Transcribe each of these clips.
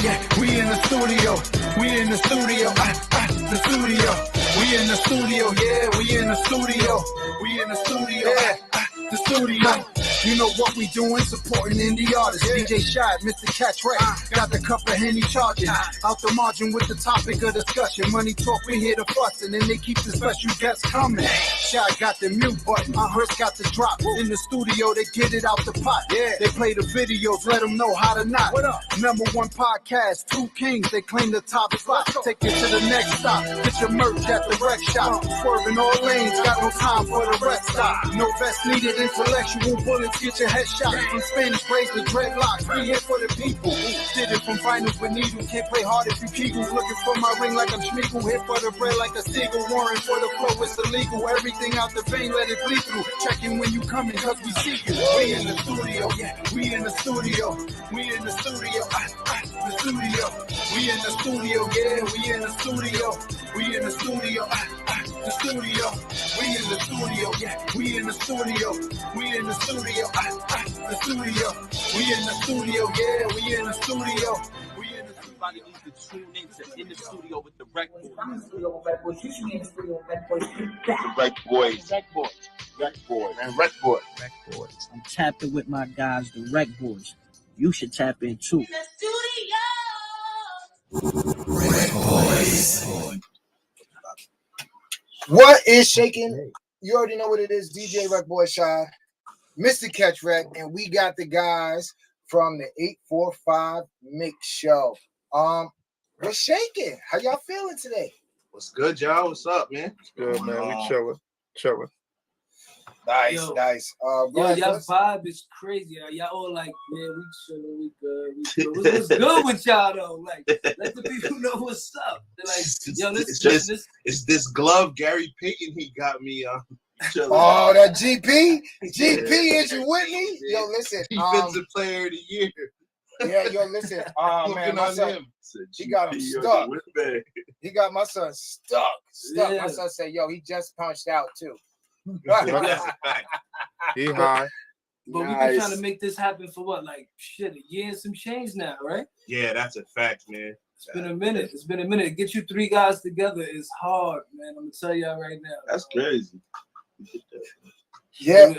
yeah, we in the studio. We in the studio, the studio. We in the studio, yeah, we in the studio. We in the studio, the studio. You know what we doing, supporting indie artists. DJ Shad, Mr. Catch Ray, got the cup of Henny charging. Out the margin with the topic of discussion. Money talk, we here to fuss, and then they keep the special guests coming. Shad got the mute button, Chris got the drop. In the studio, they get it out the pot. They play the videos, let them know how to knock. Number one podcast, two kings, they claim the top spot. Take it to the next stop, get your merch at the rec shop. Swerving all lanes, got no time for the rest stop. No vest needed, intellectual bullets. Get your head shot from Spanish braids to dreadlocks. We here for the people. Did it from finals with needles. Can't play hard if you Kegel. Looking for my ring like I'm Schmeagle. Here for the bread like a seagull. Warring for the flow, it's illegal. Everything out the vein, let it bleed through. Checking when you coming, cause we see you. We in the studio, yeah. We in the studio. We in the studio. The studio. We in the studio, yeah. We in the studio. We in the studio. The studio. We in the studio, yeah. We in the studio. We in the studio. The studio. We in the studio, yeah. We in the studio. Everybody needs to tune in to In the Studio with the RecBoys. I'm in the studio with RecBoys. You should be in the studio with RecBoys. The RecBoys. And RecBoys. I'm tapping with my guys, the RecBoys. You should tap in too. In the studio. RecBoys. What is shaking? You already know what it is. DJ RecBoy Shy, Mr. Catch Rec, and we got the guys from the 845 Mix Show. We're shaking. How y'all feeling today? What's good, y'all? What's up, man? Good, man. We chilling. Nice. Yo, y'all vibe is crazy. Y'all all like, yeah, we chilling, we good. What's good with y'all though? Like, let the people know what's up. They're like, yo, it's this glove Gary Payton he got me. Oh, that GP? GP, is you with me? Yo, listen. Defensive player of the year. Yeah, yo, listen. Man, my son, he got him stuck. He got my son stuck. Yeah. My son said, yo, he just punched out too. That's a fact. He high. But we've been trying to make this happen for what, like shit, a year and some change now, right? Yeah, that's a fact, man. It's been a minute. To get you three guys together is hard, man. I'm gonna tell y'all right now. That's crazy. Yeah,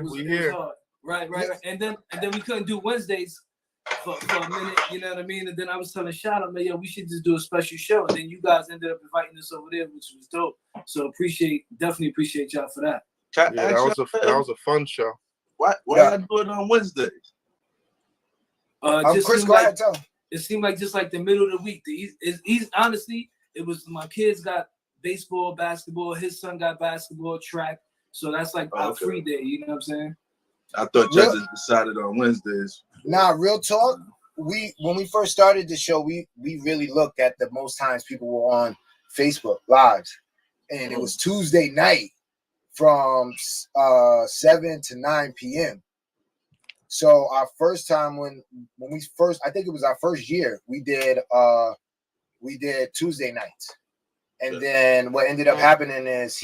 we here. Right. And then we couldn't do Wednesdays for a minute, you know what I mean? And then I was telling Shad, I'm like, yo, we should just do a special show. And then you guys ended up inviting us over there, which was dope. So definitely appreciate y'all for that. Yeah, that was a fun show. Why y'all do it on Wednesdays? Chris, go ahead, tell him. It seemed like just like the middle of the week. He's honestly, it was my kids got baseball, basketball. His son got basketball, track. So that's like our free day. You know what I'm saying? I thought y'all just decided on Wednesdays. Nah, real talk. When we first started the show, we really looked at the most times people were on Facebook lives, and it was Tuesday night from 7 to 9 p.m. So our first time when we first, I think it was our first year, we did Tuesday nights. And then what ended up happening is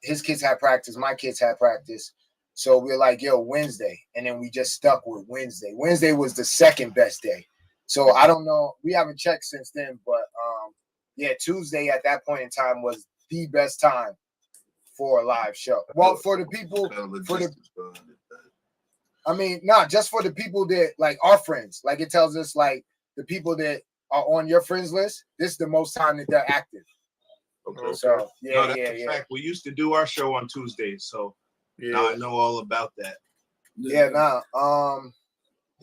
his kids had practice, my kids had practice. So we're like, yo, Wednesday. And then we just stuck with Wednesday. Wednesday was the second best day. So I don't know. We haven't checked since then, but Tuesday at that point in time was the best time for a live show. Well, for the people, just for the people that like our friends. Like it tells us like the people that are on your friends list, this is the most time that they're active. Okay. So that's a fact. We used to do our show on Tuesdays, so now I know all about that. He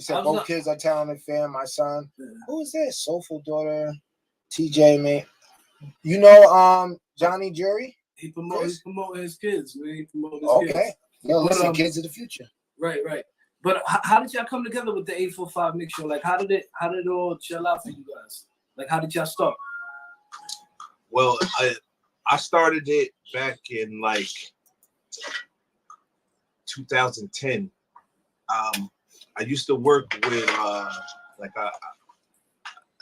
said both kids are talented, fam. My son, who is that? Soulful daughter, TJ, man. You know, Johnny Jury. He's promoting his kids, man. Kids. Yo, listen, kids of the future. Right. But how did y'all come together with the 845 Mix Show? Like, how did it all chill out for you guys? Like, how did y'all start? Well, I started it back in like 2010. I used to work with I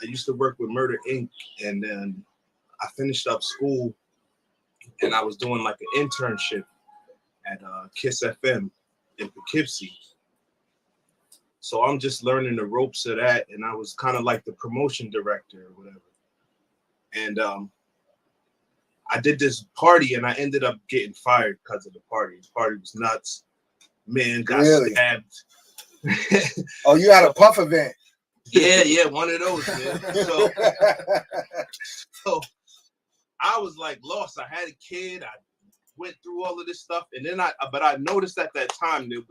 used to work with Murder Inc. and then I finished up school and I was doing like an internship at Kiss FM in Poughkeepsie. So I'm just learning the ropes of that, and I was kind of like the promotion director or whatever. And I did this party, and I ended up getting fired because of the party. The party was nuts. Man got stabbed. Oh, you had a puff event. Yeah, one of those, man. So I was like lost. I had a kid. I went through all of this stuff, and then I noticed at that time there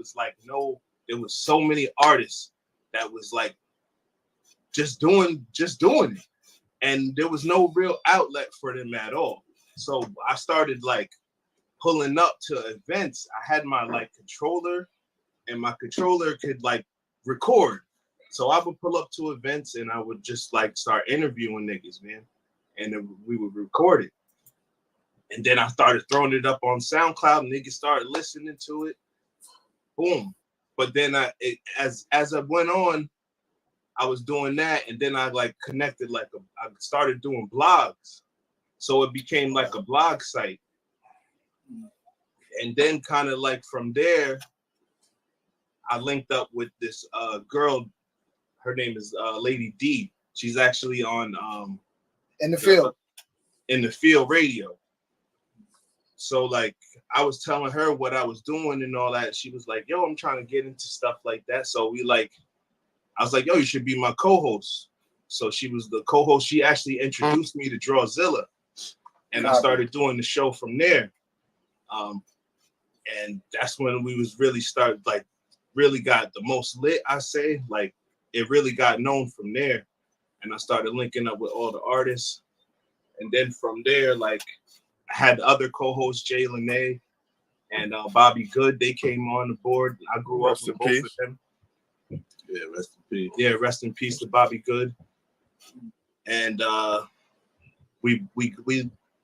was so many artists that was like just doing it, and there was no real outlet for them at all. So I started like pulling up to events. I had my like controller, and my controller could like record. So I would pull up to events, and I would just like start interviewing niggas, man, and then we would record it. And then I started throwing it up on SoundCloud, and niggas started listening to it. Boom. But then as I went on, I was doing that, and then I like connected I started doing blogs. So it became like a blog site. And then kind of like from there, I linked up with this girl. Her name is Lady D. She's actually on In the Field radio. So like I was telling her what I was doing and all that. She was like, yo, I'm trying to get into stuff like that. So I was like, yo, you should be my co-host. So she was the co-host. She actually introduced me to Drawzilla. And I started doing the show from there. And that's when we was really really got the most lit, I say. Like it really got known from there. And I started linking up with all the artists. And then from there, like I had other co-hosts, Jay Lene and Bobby Good. They came on the board. I grew up with both of them. Yeah, rest in peace. Yeah, rest in peace to Bobby Good. And we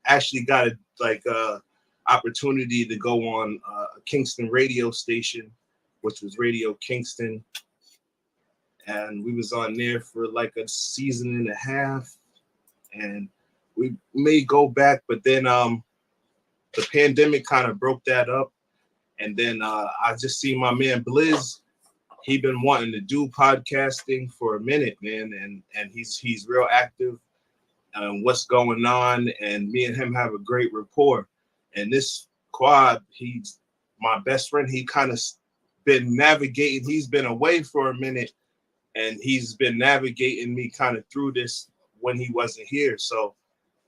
actually got a opportunity to go on a Kingston radio station, which was Radio Kingston. And we was on there for like a season and a half. And we may go back, but then the pandemic kind of broke that up. And then I just see my man Blizz. He been wanting to do podcasting for a minute, man, and he's real active. What's going on, and me and him have a great rapport. And this Quad, he's my best friend. He kind of been navigating. He's been away for a minute, and he's been navigating me kind of through this when he wasn't here. So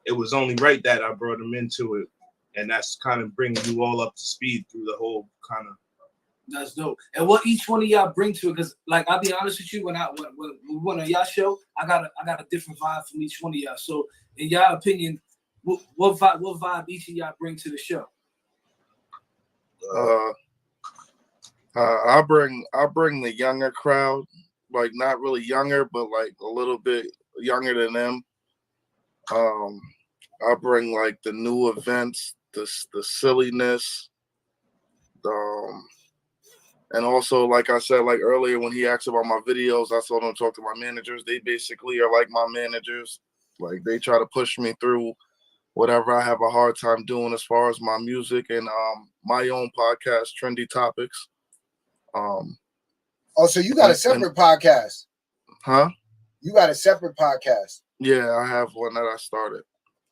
it was only right that I brought him into it, and that's kind of bringing you all up to speed through the whole kind of. That's dope. And what each one of y'all bring to it, because like I'll be honest with you, when we went on y'all show, I got a different vibe from each one of y'all. So in y'all opinion, what vibe each of y'all bring to the show? I bring the younger crowd, like not really younger, but like a little bit younger than them. I bring like the new events, the silliness, and also, like I said, like earlier when he asked about my videos, I told him to talk to my managers. They basically are like my managers. Like they try to push me through whatever I have a hard time doing as far as my music and my own podcast, Trendy Topics. Oh, so you got a separate podcast? Huh? You got a separate podcast? Yeah, I have one that I started.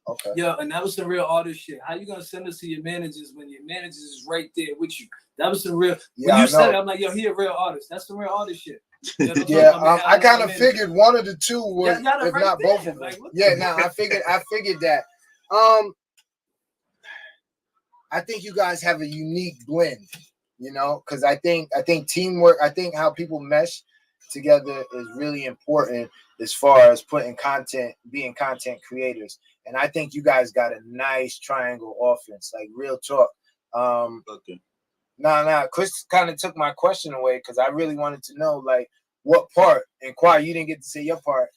Okay. Yeah, and that was some real artist shit. How you gonna send us to your managers when your managers is right there with you? That was some real. Yeah, when you said it, I'm like, yo, he a real artist. That's some real artist shit. You know, yeah, I kind of figured one of the two was, if right not there. Both of them. Like, yeah, no, I figured that. I think you guys have a unique blend, you know, because I think teamwork. I think how people mesh together is really important as far as being content creators. And I think you guys got a nice triangle offense, like real talk. Okay. Nah. Chris kind of took my question away because I really wanted to know, like, what part. And Quad, you didn't get to say your part,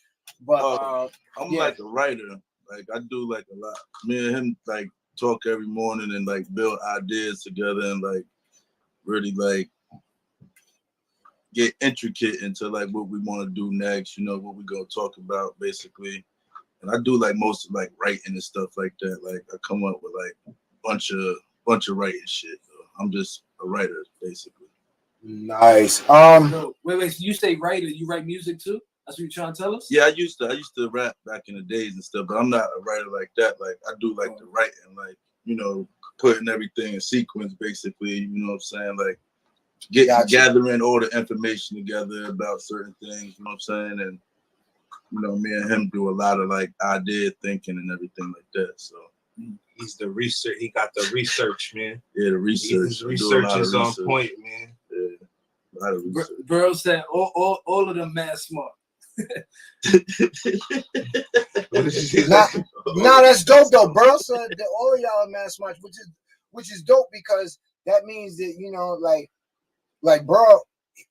but I'm like a writer. Like I do like a lot. Me and him like talk every morning and like build ideas together and like really like get intricate into like what we want to do next. You know what we gonna talk about basically. And I do like most of like writing and stuff like that. Like I come up with like bunch of writing shit. I'm just a writer basically. Nice. No, wait. So you say writer? You write music too? That's what you're trying to tell us? Yeah, I used to rap back in the days and stuff, but I'm not a writer like that. Like I do like the writing, like, you know, putting everything in sequence, basically. You know what I'm saying? Like gathering all the information together about certain things. You know what I'm saying? And you know, me and him do a lot of like idea thinking and everything like that. So he's the research. He got the research, man. Yeah, the research. His research is on point, man. Yeah, a lot of research. Bro said all of them mad smart. Nah, that's dope though, bro. So all of y'all are mad smart, which is dope because that means that, you know, like bro,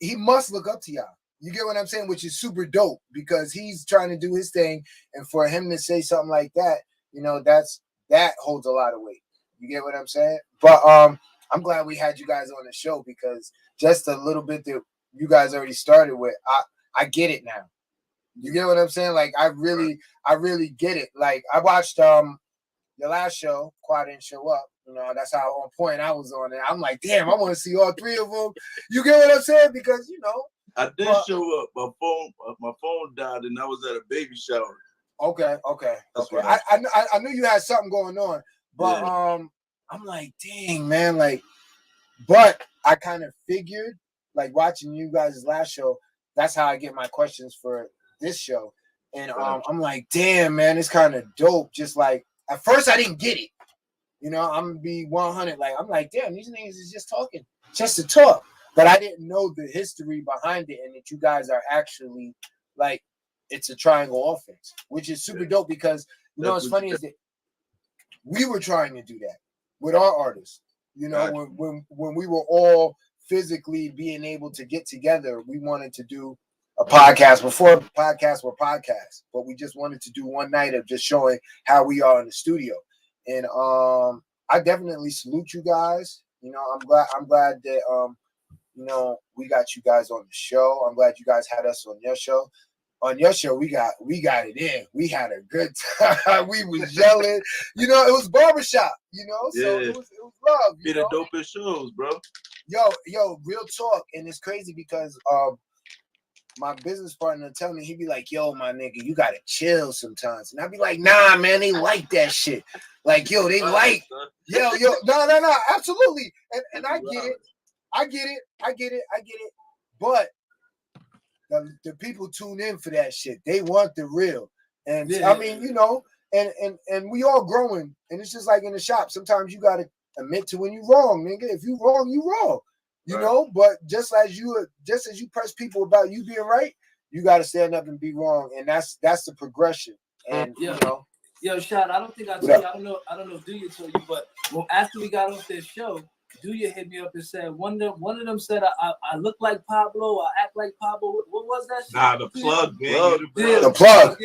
he must look up to y'all. You get what I'm saying? Which is super dope because he's trying to do his thing, and for him to say something like that, you know, that holds a lot of weight. You get what I'm saying? But I'm glad we had you guys on the show because just a little bit that you guys already started with, I get it now. You get what I'm saying? Like I really get it. Like I watched your last show, Quad didn't show up. You know, that's how on point I was on it. I'm like, damn, I want to see all three of them. You get what I'm saying? Because you know, I did show up. My phone died, and I was at a baby shower. Okay. Right. I knew you had something going on, but I'm like, dang, man, like, but I kind of figured, like, watching you guys' last show, that's how I get my questions for this show, and I'm like, damn, man, it's kind of dope. Just like at first, I didn't get it. You know, I'm gonna be 100. Like, I'm like, damn, these niggas is just talking, just to talk. But I didn't know the history behind it, and that you guys are actually like, it's a triangle offense, which is super dope because you know what's funny is that we were trying to do that with our artists. You know, when we were all physically being able to get together, we wanted to do a podcast before podcasts were podcasts, but we just wanted to do one night of just showing how we are in the studio. And I definitely salute you guys. You know, I'm glad that you know, we got you guys on the show. I'm glad you guys had us on your show. On your show, we got it in. We had a good time. We was yelling. You know, it was barbershop, you know, so it was love. Be the dopest shows, bro. Yo, real talk. And it's crazy because my business partner tell me, he'd be like, yo, my nigga, you gotta chill sometimes. And I'd be like, nah, man, they like that shit. Like, yo, they like, no, absolutely. And I get it. I get it. But the people tune in for that shit. They want the real. And I mean, you know, and we all growing. And it's just like in the shop. Sometimes you gotta admit to when you wrong, nigga. If you wrong, you wrong. You know, but just as you press people about you being right, you gotta stand up and be wrong. And that's the progression. And you know. Yo, Shad, I don't think I told you. I don't know if Duya told you, but after we got off this show, Duya hit me up and said one of them said I look like Pablo, I act like Pablo. What was that shit? Nah, the plug, man. The plug.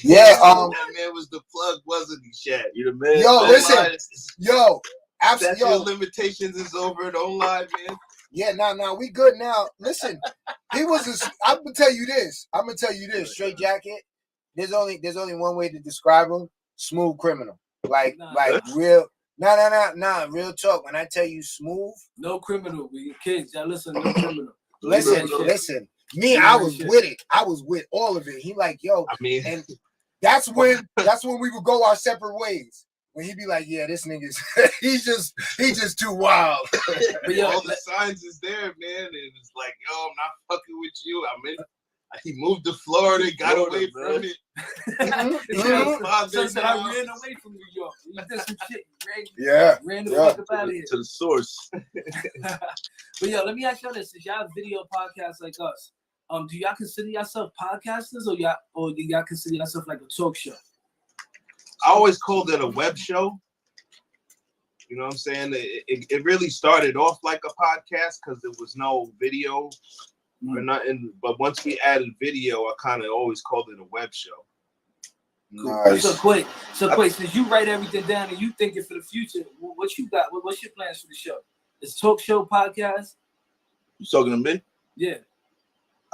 Yeah. That man was the plug, wasn't he, Shad? You the man. Yo, listen. Yo, absolutely. Your limitations is over. Don't lie, man. Yeah, nah, we good now. Listen, he was. I'm gonna tell you this. Straight jacket. There's only one way to describe him: smooth criminal. Like real. Nah. Real talk. When I tell you smooth, no criminal. We kids, y'all listen. No criminal. Listen. Me, I was with it. I was with all of it. He like, yo. I mean, and that's when we would go our separate ways. When he'd be like, yeah, this nigga's he's just too wild. But yo, all the signs is there, man. And it's like, yo, I'm not fucking with you. He moved to Florida, got away from it. So said I ran away from New York. You did some shit. Ran the fuck up out of here. To the source. But yo, let me ask y'all this: since y'all have video podcasts like us, do y'all consider yourself podcasters, or do y'all consider yourself like a talk show? I always called it a web show. You know what I'm saying? It really started off like a podcast because there was no video or nothing. But once we added video, I kind of always called it a web show. Nice. So Quay, since you write everything down and you thinking for the future, what you got? What's your plans for the show? It's talk show, podcast? You talking to me? Yeah.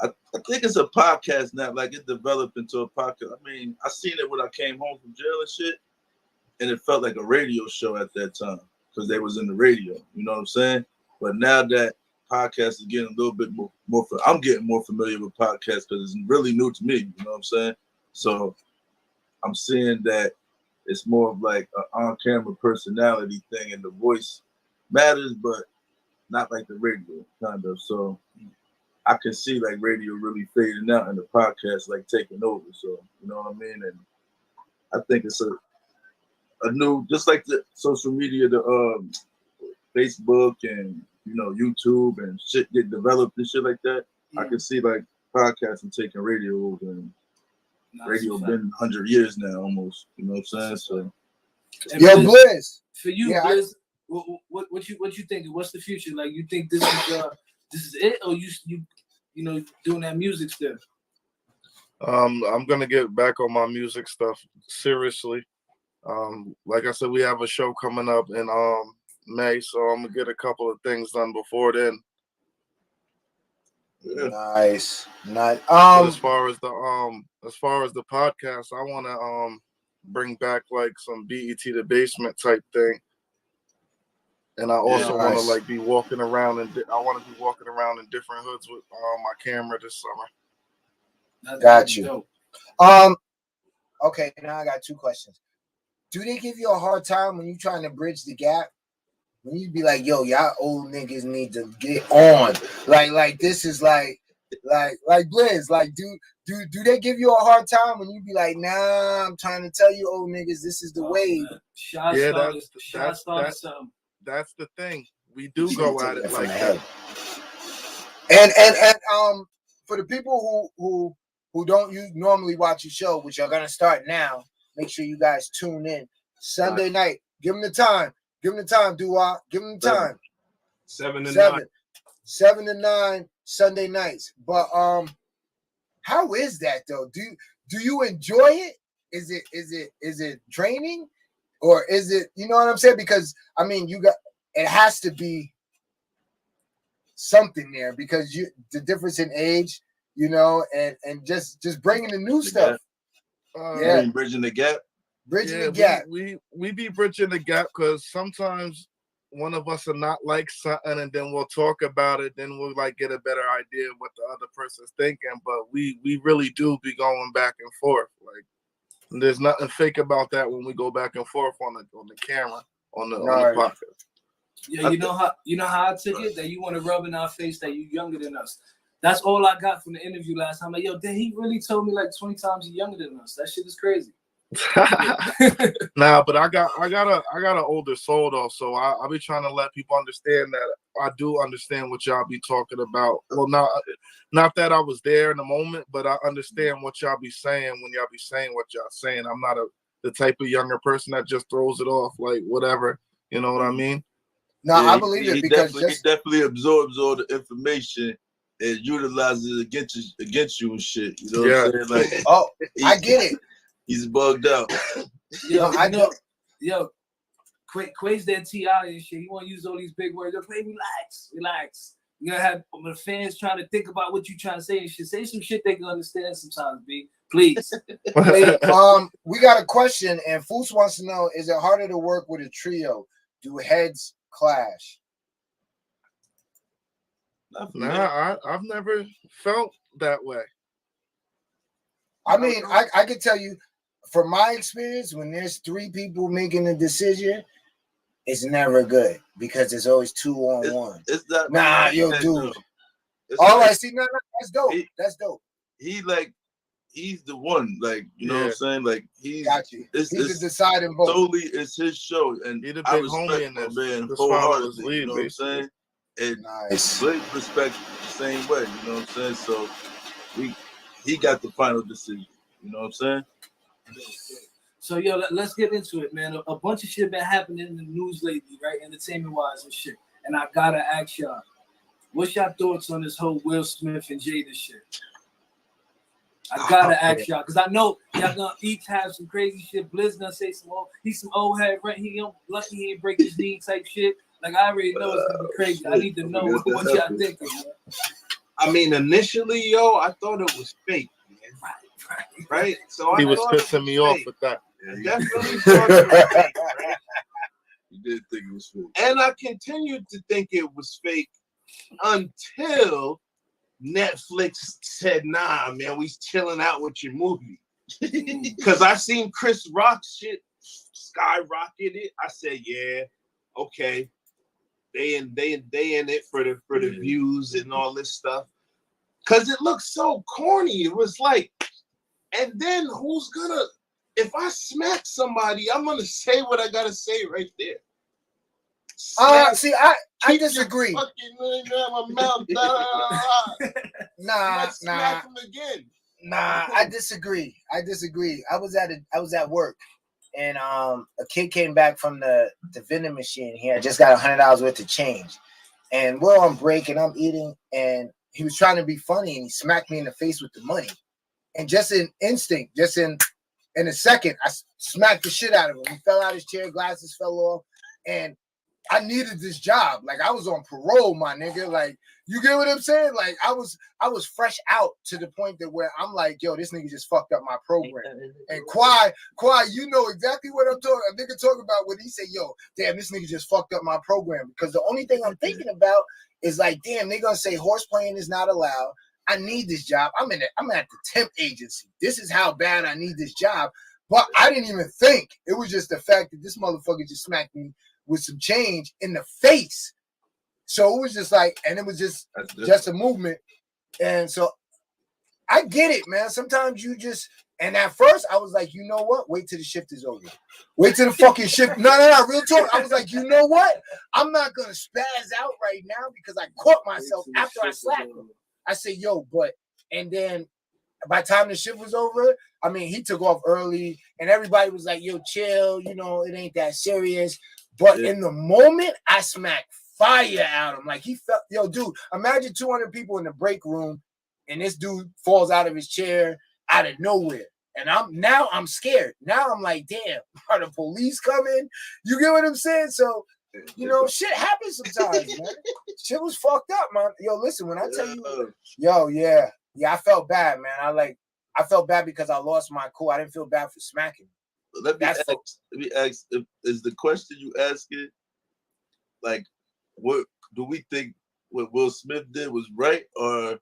I think it's a podcast now. Like it developed into a podcast. I mean, I seen it when I came home from jail and shit, and it felt like a radio show at that time because they was in the radio. You know what I'm saying? But now that podcasts is getting a little bit more. I'm getting more familiar with podcasts because it's really new to me. You know what I'm saying? So I'm seeing that it's more of like an on-camera personality thing, and the voice matters, but not like the radio kind of. So I can see like radio really fading out and the podcast like taking over. So you know what I mean? And I think it's a new, just like the social media, the Facebook and YouTube and shit get developed and shit like that. Yeah. I can see like podcasting taking radio over, and radio been 100 years now almost. You know what I'm saying? So yeah, Blizz. For you, yeah, Blizz, what you think? What's the future? Like, you think this is it, or you doing that music still? I'm gonna get back on my music stuff seriously. Like I said, we have a show coming up in May, so I'm gonna get a couple of things done before then. Yeah. Nice. As far as the podcast, I want to bring back like some BET the Basement type thing, and I also want to like be walking around and I want to be walking around in different hoods with my camera this summer. Got you. Okay, now I got two questions. Do they give you a hard time when you're trying to bridge the gap? When you be like, yo, y'all old niggas need to get on. Like this is like Blizz, like do they give you a hard time when you be like, nah, I'm trying to tell you old niggas, this is the wave. That's the thing. We do go at it like that. And for the people who don't normally watch your show, which are gonna start now, make sure you guys tune in Sunday night. Give them the time. Give them the time, Dua. Give them the time. 7 to 9. 7 to 9 Sunday nights. But how is that though? Do you enjoy it? Is it draining, or is it, you know what I'm saying? Because I mean, it has to be something there, because the difference in age, and just bringing the new stuff. Bridging the gap. Bridging the gap. We be bridging the gap because sometimes one of us are not like something, and then we'll talk about it. Then we'll like get a better idea of what the other person's thinking. But we really do be going back and forth. Like, there's nothing fake about that when we go back and forth on the camera on the podcast. Yeah, you know how I took it, that you want to rub in our face that you younger than us. That's all I got from the interview last time. Like, yo, then he really told me like 20 times he's younger than us. That shit is crazy. Nah, but I got an older soul though, so I be trying to let people understand that I do understand what y'all be talking about. Well, not that I was there in the moment, but I understand what y'all be saying when y'all be saying what y'all saying. I'm not the type of younger person that just throws it off like whatever. You know what I mean? No, I believe it, because he definitely absorbs all the information and utilizes it against you and shit. You know what I'm saying? Like, I get it. He's bugged out. Yo, I know. Yo, Quay's that T.I. and shit. He want to use all these big words. Yo, Quay, relax. You gotta have the fans trying to think about what you trying to say and shit. Say some shit they can understand sometimes, B. Please. We got a question, and Foos wants to know: is it harder to work with a trio? Do heads clash? Nah, I've never felt that way. I mean, I can tell you from my experience, when there's 3 people making a decision, it's never good because it's always 2 on 1. It's not. Nah, yo, dude. All right, see, no, that's dope. That's dope. He's the one, like, you know what I'm saying? Like, he's the deciding vote. Solely, it's his show, and I respect my man wholeheartedly. You know what I'm saying? And Blake respects the same way. You know what I'm saying? So he got the final decision. You know what I'm saying? So, yo, let's get into it, man. A bunch of shit been happening in the news lately, right? Entertainment-wise and shit. And I gotta ask y'all, what's y'all thoughts on this whole Will Smith and Jada shit? I gotta ask y'all, because I know y'all gonna each have some crazy shit. Blizz gonna say he's some old head, right? Lucky he ain't break his knee type shit. Like, I already know it's gonna be crazy. I need to know what y'all thinking, man. I mean, initially, yo, I thought it was fake, man. Right? So he was pissing me off with that. I definitely thought it was fake, right? You did think it was fake. And I continued to think it was fake until Netflix said, nah, man, we chilling out with your movie. Because I seen Chris Rock's shit skyrocketed. I said, yeah, okay. They in it for the views and all this stuff. Because it looks so corny. It was like, and then who's gonna, if I smack somebody, I'm gonna say what I gotta say right there. See, I disagree. Nah. I disagree. I was at work, and a kid came back from the vending machine. He had just got $100 worth of change, and we're on break, and I'm eating, and he was trying to be funny, and he smacked me in the face with the money, and just in instinct, just in a second, I smacked the shit out of him. He fell out of his chair, glasses fell off, and I needed this job. Like, I was on parole, my nigga. Like, you get what I'm saying? Like, I was fresh out to the point that where I'm like, yo, this nigga just fucked up my program. And Kwai, you know exactly what I'm talking. A nigga talk about when he say, yo, damn, this nigga just fucked up my program. Because the only thing I'm thinking about is like, damn, they gonna say horse playing is not allowed. I need this job. I'm at the temp agency. This is how bad I need this job. But I didn't even think. It was just the fact that this motherfucker just smacked me with some change in the face. So it was just like, and it was just a movement. And so I get it, man. Sometimes you just, and at first I was like, you know what? Wait till the shift is over. Wait till the fucking shift. No, real talk. I was like, you know what? I'm not going to spaz out right now because I caught myself after I slapped him. I said, yo, and then by the time the shift was over, I mean, he took off early and everybody was like, yo, chill. You know, it ain't that serious. But in the moment, I smacked fire out of him. Like, he felt, yo, dude, imagine 200 people in the break room and this dude falls out of his chair out of nowhere. And I'm scared. Now I'm like, damn, are the police coming? You get what I'm saying? So, you know, shit happens sometimes, man. Shit was fucked up, man. Yo, listen, when I tell you, yeah, I felt bad, man. I felt bad because I lost my cool. I didn't feel bad for smacking. Let me ask, is the question you asking, like, what do we think what Will Smith did was right, or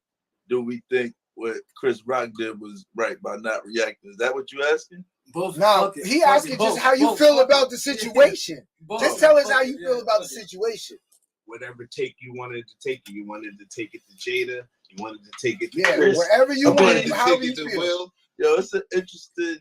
do we think what Chris Rock did was right by not reacting? Is that what you asking? Both. No, he asking just how you feel about the situation. Just tell us how you feel about the situation. Whatever take you wanted to take it. You wanted to take it to Jada. You wanted to take it to Chris. Wherever you wanted to take it to Will. Yo, it's an interesting,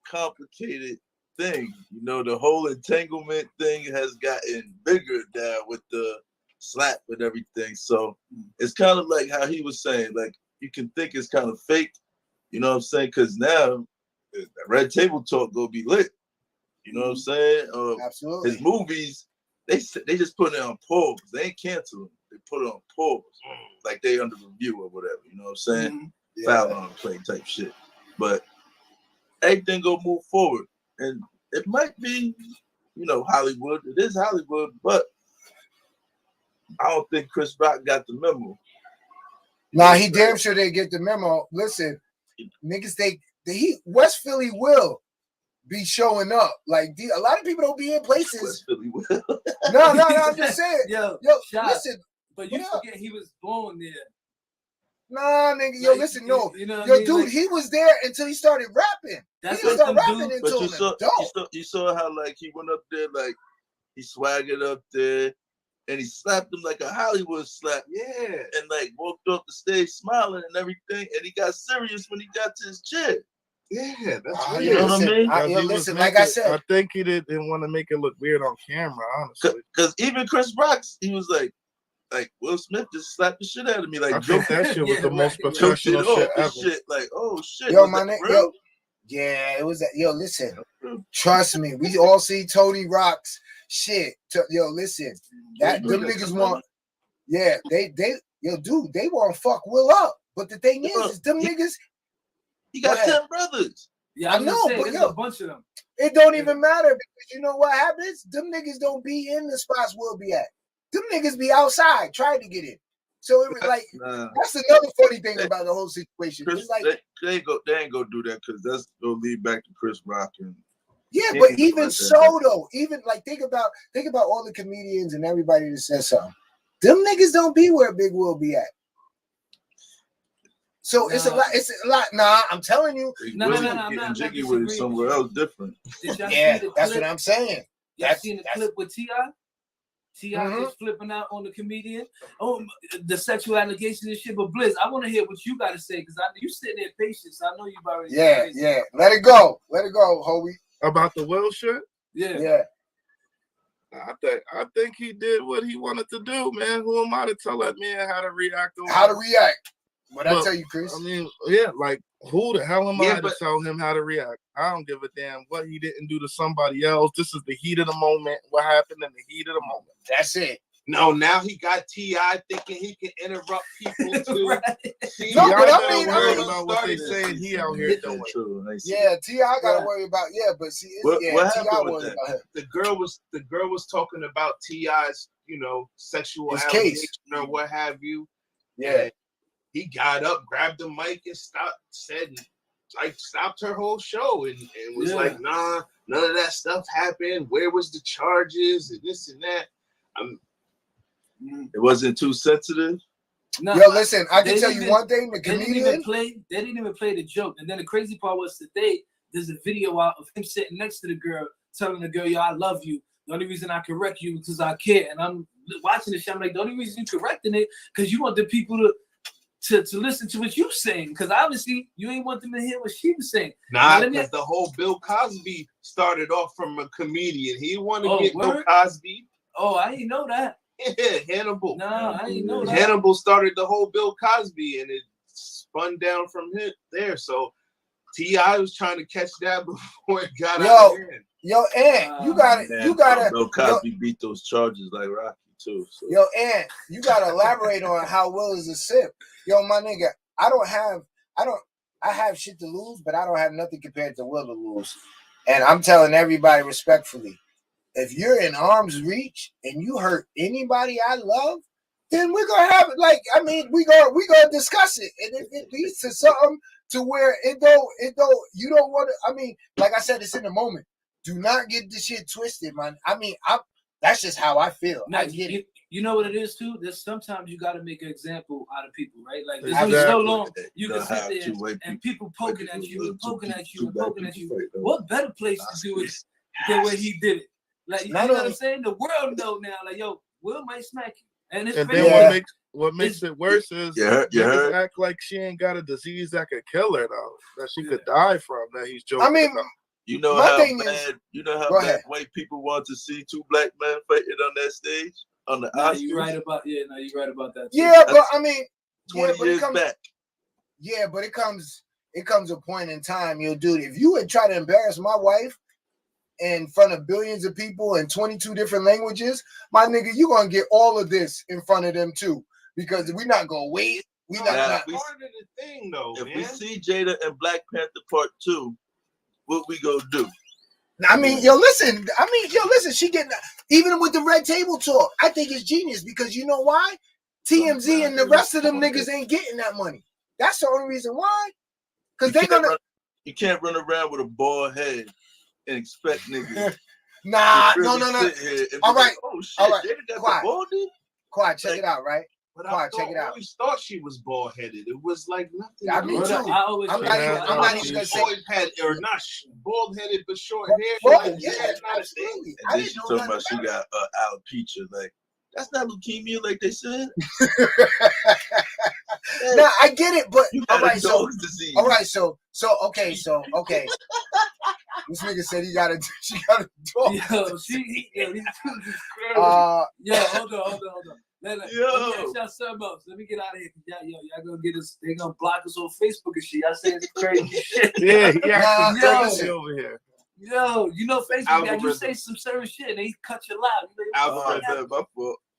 complicated thing. You know, the whole entanglement thing has gotten bigger now with the slap and everything. So it's kind of like how he was saying, like, you can think it's kind of fake, you know what I'm saying? Because now Red Table Talk gonna be lit. You know what I'm saying? Absolutely. His movies, they just put it on pause. They ain't cancel them. They put it on pause, like they under review or whatever. You know what I'm saying? Foul on play type shit. But everything gonna move forward, and it might be, you know, Hollywood. It is Hollywood, but I don't think Chris Rock got the memo. Nah, he damn sure they get the memo. Listen, niggas, West Philly will be showing up. Like, a lot of people don't be in places. West Philly will. No, I'm just saying. Yo, listen. But you forget he was born there. Nah, nigga, yo, listen, no. You know yo, I mean? Dude, he was there until he started rapping. That's he didn't start rapping dude, until you saw how, like, he went up there, like, he swaggered up there, and he slapped him like a Hollywood slap. Yeah. And, like, walked off the stage smiling and everything, and he got serious when he got to his chair. Yeah, that's right. You know what I mean? Listen, like I said. I think he didn't want to make it look weird on camera, honestly. Because even Chris Rock, he was like, Will Smith just slapped the shit out of me. Like, I think that shit was the most professional shit ever. Shit, like, oh shit. Yo, my nigga. Yeah, it was that. Yo, listen. Trust me, we all see Tony Rock's shit. Yo, listen. Them niggas want. Yeah, they dude, they want to fuck Will up. But the thing is them niggas. He got 10 brothers. Yeah, I know, but there's a bunch of them. It don't even matter because you know what happens? Them niggas don't be in the spots Will be at. Them niggas be outside trying to get in. So it was like that's another funny thing about the whole situation. Chris, it's like they ain't gonna do that because that's gonna lead back to Chris Rock and but even so though, even like think about all the comedians and everybody that says something. Them niggas don't be where Big Will be at. So it's a lot. It's a lot. Nah, I'm telling you. No, Really I'm not jiggy with it somewhere else different. Yeah, that's what I'm saying. Y'all seen the clip with T.I.? T.I. just flipping out on the comedian. Oh, the sexual allegations and shit. But Blizz, I want to hear what you got to say because you sitting there patient, so I know you've already. Yeah. Let it go, Howie. About the Will shit. Yeah. I think he did what he wanted to do, man. Who am I to tell that man how to react? What I tell you, Chris? I mean, yeah, like who the hell am I to tell him how to react? I don't give a damn what he didn't do to somebody else. This is the heat of the moment. What happened in the heat of the moment? That's it. No, now he got T.I. thinking he can interrupt people too. Right. No, but I mean, about what they saying he out here doing. Yeah, T.I. got to worry about. Yeah, but see, what T.I. worried that? about him. The girl was talking about T.I.'s, sexual His allegation case or what have you. Yeah. And he got up, grabbed the mic, and stopped her whole show and was like, nah, none of that stuff happened. Where was the charges and this and that? It wasn't too sensitive. No, yo, listen, I can tell you one thing. The comedian, they didn't even play the joke. And then the crazy part was today, there's a video out of him sitting next to the girl, telling the girl, yo, I love you. The only reason I correct you is because I care. And I'm watching this shit. I'm like, the only reason you correcting it because you want the people to listen to what you're saying. Because obviously you ain't want them to hear what she was saying. Nah, because the whole Bill Cosby started off from a comedian. He wanted to get Bill Cosby. Oh, I didn't know that. Yeah, Hannibal. No, I didn't know that. Hannibal started the whole Bill Cosby, and it spun down from there. So T.I. was trying to catch that before it got out of hand. Yo, Ant, you gotta. Bill Cosby beat those charges like Rocky too. So. Yo, Ant, you gotta elaborate on how Will is a simp. Yo, my nigga, I have shit to lose, but I don't have nothing compared to Will to lose. And I'm telling everybody respectfully. If you're in arm's reach and you hurt anybody I love, then we're gonna have it. Like, I mean, we gonna discuss it, and if it leads to something to where it don't you don't want to. I mean, like I said, it's in the moment. Do not get this shit twisted, man. I mean, that's just how I feel. Now, I get it. You know what it is too? There's sometimes you got to make an example out of people, right? Like there's only so long you can sit there and people poking at you. What better place to do it than where he did it? Like, you know what I'm saying? The world know now, like, yo, Will might smack you. And then what makes it worse is niggas act like she ain't got a disease that could kill her, though, that she could die from, that he's joking about. You know how bad white people want to see two black men fighting on that stage? On the Oscars? You're right about that. Too. Yeah, but I mean, 20 years back. Yeah, but it comes a point in time, yo, dude, if you would try to embarrass my wife in front of billions of people in 22 different languages, my nigga, you gonna get all of this in front of them too, because we're not gonna wait. Part of the thing, though. If we see Jada and Black Panther Part 2, what we gonna do? I mean, yo, listen. She getting even with the red table talk. I think it's genius because you know why? TMZ and the rest of them niggas ain't getting that money. That's the only reason why. Because they're gonna. You can't run around with a bald head and expect niggas. Nah, no. All right, oh shit, all right. Quiet, check it out, right? But Quiet, check it out. I always thought she was bald headed. It was like nothing. I mean, too. I'm not even gonna say not bald headed, but short hair. Bro, yeah, absolutely. And then she talking about she got alopecia. Like, that's not leukemia, like they said. Nah, I get it, but all right, so okay. This nigga said she got a dog. Yo, these dudes is crazy. Hold on. Let me ask y'all something else. Let me get out of here. Y'all gonna get us. They gonna block us on Facebook and shit. Y'all saying some crazy shit. Yeah, he actually crazy over here. Yo, you know Facebook. Now you say some certain shit and they cut you live.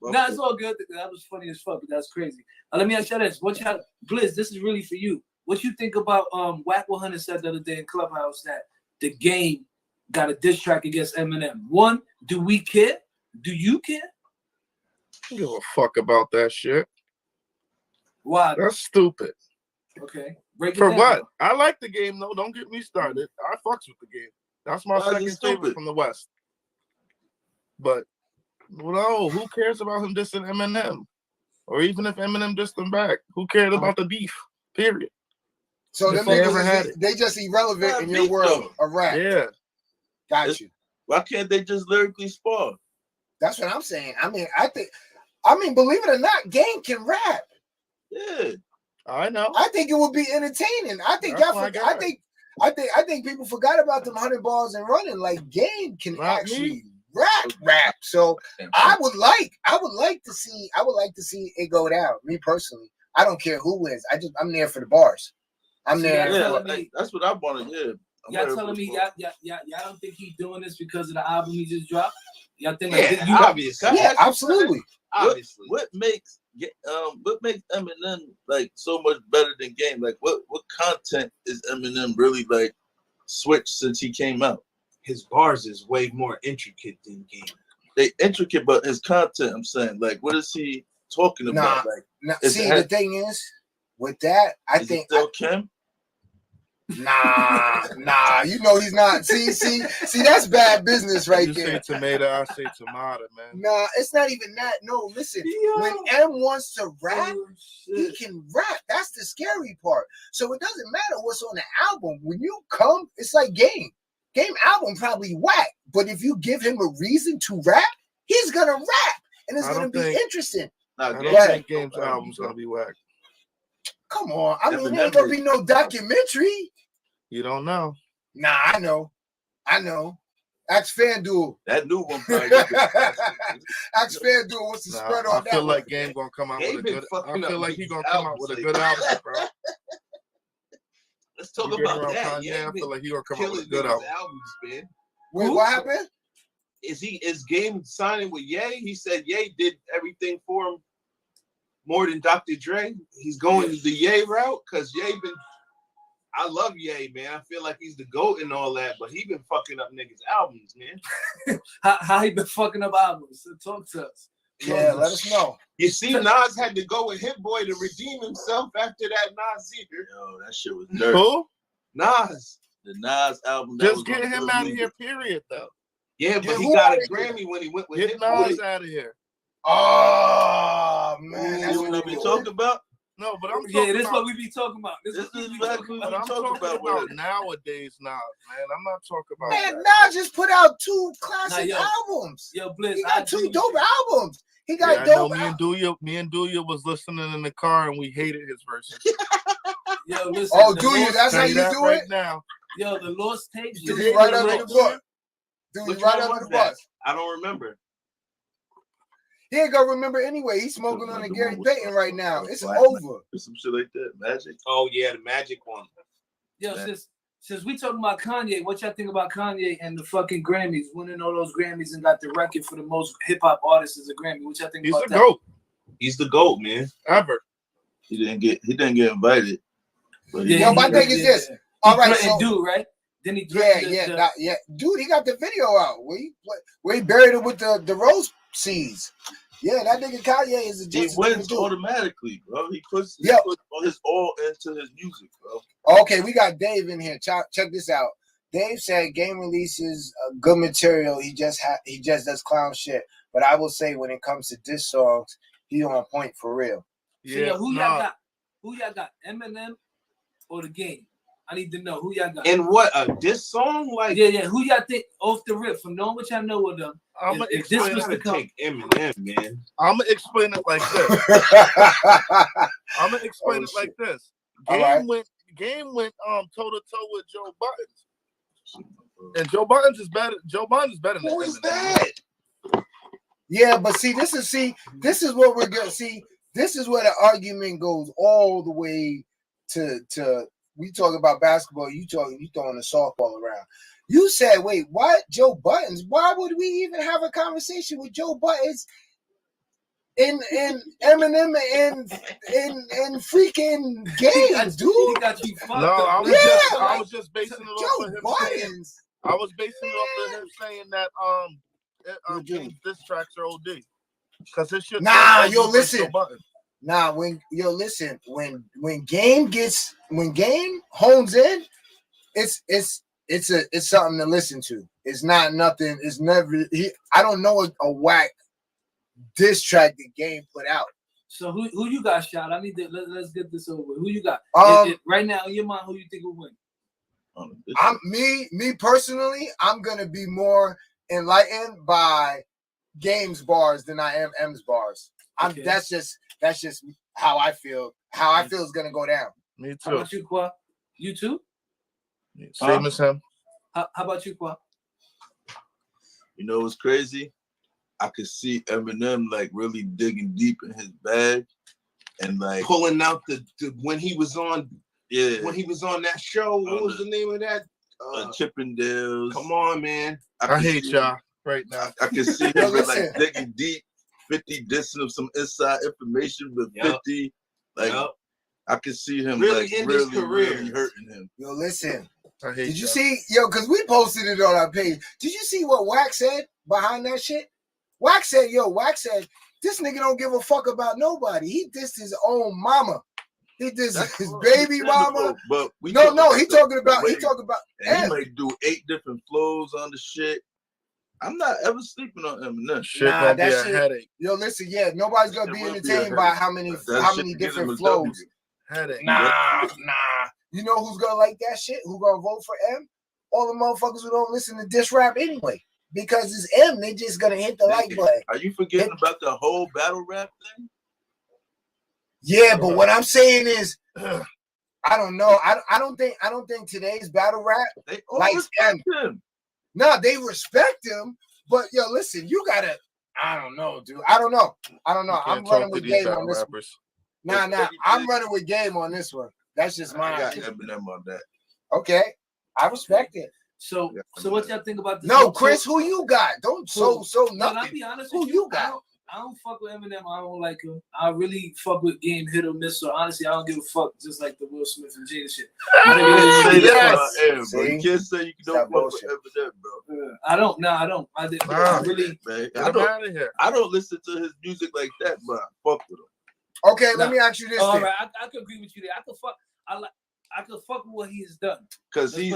Nah, it's all good. That was funny as fuck, but that's crazy. Let me ask y'all this. Blizz, this is really for you. What you think about Wack 100 said the other day in Clubhouse that the Game got a diss track against Eminem? One, do we care? Do you care? I don't give a fuck about that shit. Why? That's stupid. Okay. Break it For down. what? I like the Game though. Don't get me started. I fucks with the Game. That's my second favorite from the West. But no, who cares about him dissing Eminem? Or even if Eminem dissed him back, who cared about the beef? Period. So If them they ever had niggas, it. they just irrelevant Not in your beef, world though. of rap. Yeah. Got you. Why can't they just lyrically spar? That's what I'm saying. I mean, believe it or not, Game can rap. Yeah. I know. I think it would be entertaining. I think That's y'all my forgot. guy. I think people forgot about them 100 bars and running. Like Game can Not actually rap. So I would like to see it go down. Me personally, I don't care who wins. I'm there for the bars. I'm So there. y'all for, telling me- That's what I want to hear. Y'all telling me y'all don't think he's doing this because of the album he just dropped? Y'all think Yeah, you obviously. yeah, absolutely. Obviously. What makes Eminem like so much better than Game? Like what content is Eminem really like switched since he came out? His bars is way more intricate than Game. They intricate, but his content, I'm saying, like what is he talking about? Like The thing is, with that, I think still Kim? Nah, you know he's not. See, that's bad business right You there. say tomato, I say tomato, man. Nah, it's not even that. No, listen. When M wants to rap, he can rap. That's the scary part. So it doesn't matter what's on the album. When you come, it's like Game. Game album probably whack, but if you give him a reason to rap, he's gonna rap, and it's gonna be interesting. I don't think Game's album's gonna be whack. Come on, I mean, there ain't gonna be no documentary. You don't know. Nah, I know. Ask FanDuel. That new one. Ask FanDuel. What's the spread on that? I feel like Game gonna come out with a good. I feel like he's gonna come out with a good album, bro. Let's talk about that. Yeah, I feel like he's gonna come out with a good album. Albums, man. Wait, what happened? Is Game signing with Ye? He said Ye did everything for him more than Dr. Dre. He's going the Ye route because Ye been. I love Ye, man. I feel like he's the GOAT and all that, but he been fucking up niggas' albums, man. how he been fucking up albums? So talk to us. Yeah, let us know. You see, Nas had to go with Hit Boy to redeem himself after that Nas year. Yo, that shit was dirty. Who? Nas. The Nas album. Just get him out of here, period, though. Yeah, but he got a Grammy when he went with Get Hit Nas Boy. out of here. Oh, man. That's what we talking about. No, but I'm this is what we be talking about. This is exactly what I'm talking about nowadays, Nas, man. I'm not talking about Man, that. Nas just put out 2 classic albums. Yo, Blitz, he got 2 dope albums. He got Yeah, I know dope. me and Duya was listening in the car and we hated his verses. Yo, listen. Oh, Duya, that's how you do right it now. Yo, the Lost Tapes. Dude, he right under the bus. Dude, he right under the bus. I don't remember. He ain't gonna remember anyway. He's smoking on a Gary Payton right now. It's over. Some shit like that. Magic. Oh yeah, the Magic one. Yo, since we talking about Kanye, what y'all think about Kanye and the fucking Grammys, winning all those Grammys and got the record for the most hip hop artists as a Grammy? What y'all think about that? He's the GOAT. He's the GOAT, man. Ever. He didn't get invited. But Yo, my thing is this. All right, so dude, right? Then he yeah. Dude, he got the video out where he buried it with the rose seeds. Yeah, that nigga Kanye is a He wins automatically, bro. He puts his all into his music, bro. Okay, we got Dave in here. Check this out. Dave said Game releases good material. He just does clown shit. But I will say when it comes to diss songs, he on point for real. Yeah, who y'all got? Who y'all got? Eminem or the Game? I need to know who y'all got. And what diss song? Like yeah. Who y'all think off the rip from knowing what y'all know of them? I'm gonna explain Eminem, man. I'm gonna explain it like this. I'm gonna explain it like this. Game went toe to toe with Joe Buttons, and Joe Buttons is better. Joe Buttons is better than Who is Eminem. that? Yeah, but this is what we're gonna see. This is where the argument goes all the way to. We talk about basketball. You throwing a softball around. You said, wait, what? Joe Buttons? Why would we even have a conversation with Joe Buttons in Eminem and freaking games, dude? I was just basing it off of him saying. I was basing it off of him saying that Game's diss tracks are OD. Because his shit. Nah, yo, listen. Nah, when Game hones in, it's something to listen to. It's not nothing. It's never. I don't know a whack diss track that Game put out. So who you got, Shot? I need to let's get this over with. Who you got? Right now in your mind, who you think will win? I'm me personally, I'm gonna be more enlightened by Game's bars than I am M's bars. Okay. That's just how I feel. How I feel is gonna go down. Me too. How about you, Qua? You too? Same as him. How about you, Qua? You know what's crazy? I could see Eminem like really digging deep in his bag and like pulling out the when he was on that show. What was the name of that? Chippendales. Come on, man. I hate y'all right now. I can see him like digging deep, 50 dissing of some inside information, but 50 like I can see him really like in his career, really hurting him. Yo, listen. I hate Did you see, because we posted it on our page. Did you see what Wax said behind that shit? Wax said, this nigga don't give a fuck about nobody. He dissed his own mama. He dissed his baby mama. But he talking about and he might do 8 different flows on the shit. I'm not ever sleeping on Eminem. Shit gonna be a headache. Yo, listen, nobody's gonna be entertained by how many different flows. Headache. Nah. You know who's gonna like that shit? Who gonna vote for M? All the motherfuckers who don't listen to diss rap anyway. Because it's M, they just gonna hit the like button. Are you forgetting about the whole battle rap thing? Yeah, but what I'm saying is, I don't know. I don't think today's battle rap likes M. No, they respect him, but yo, listen, you gotta. I don't know, dude. I don't know. I'm running with Game on this one. Nah. I'm running with Game on this one. That's just mine. I got Eminem on that. Okay, I respect it. So what y'all think about this? No, Chris, who you got? Don't so nothing. No, I'll be honest with you got? I don't fuck with Eminem. I don't like him. I really fuck with Game, hit or miss. So honestly, I don't give a fuck. Just like the Will Smith and Jada shit. You can't say you don't fuck with Eminem, bro. I don't. No, I don't. I really. Man, I don't listen to his music like that, but I fuck with him. Okay, let me ask you this. All right, I could agree with you there. I could fuck with what he has done. Because he's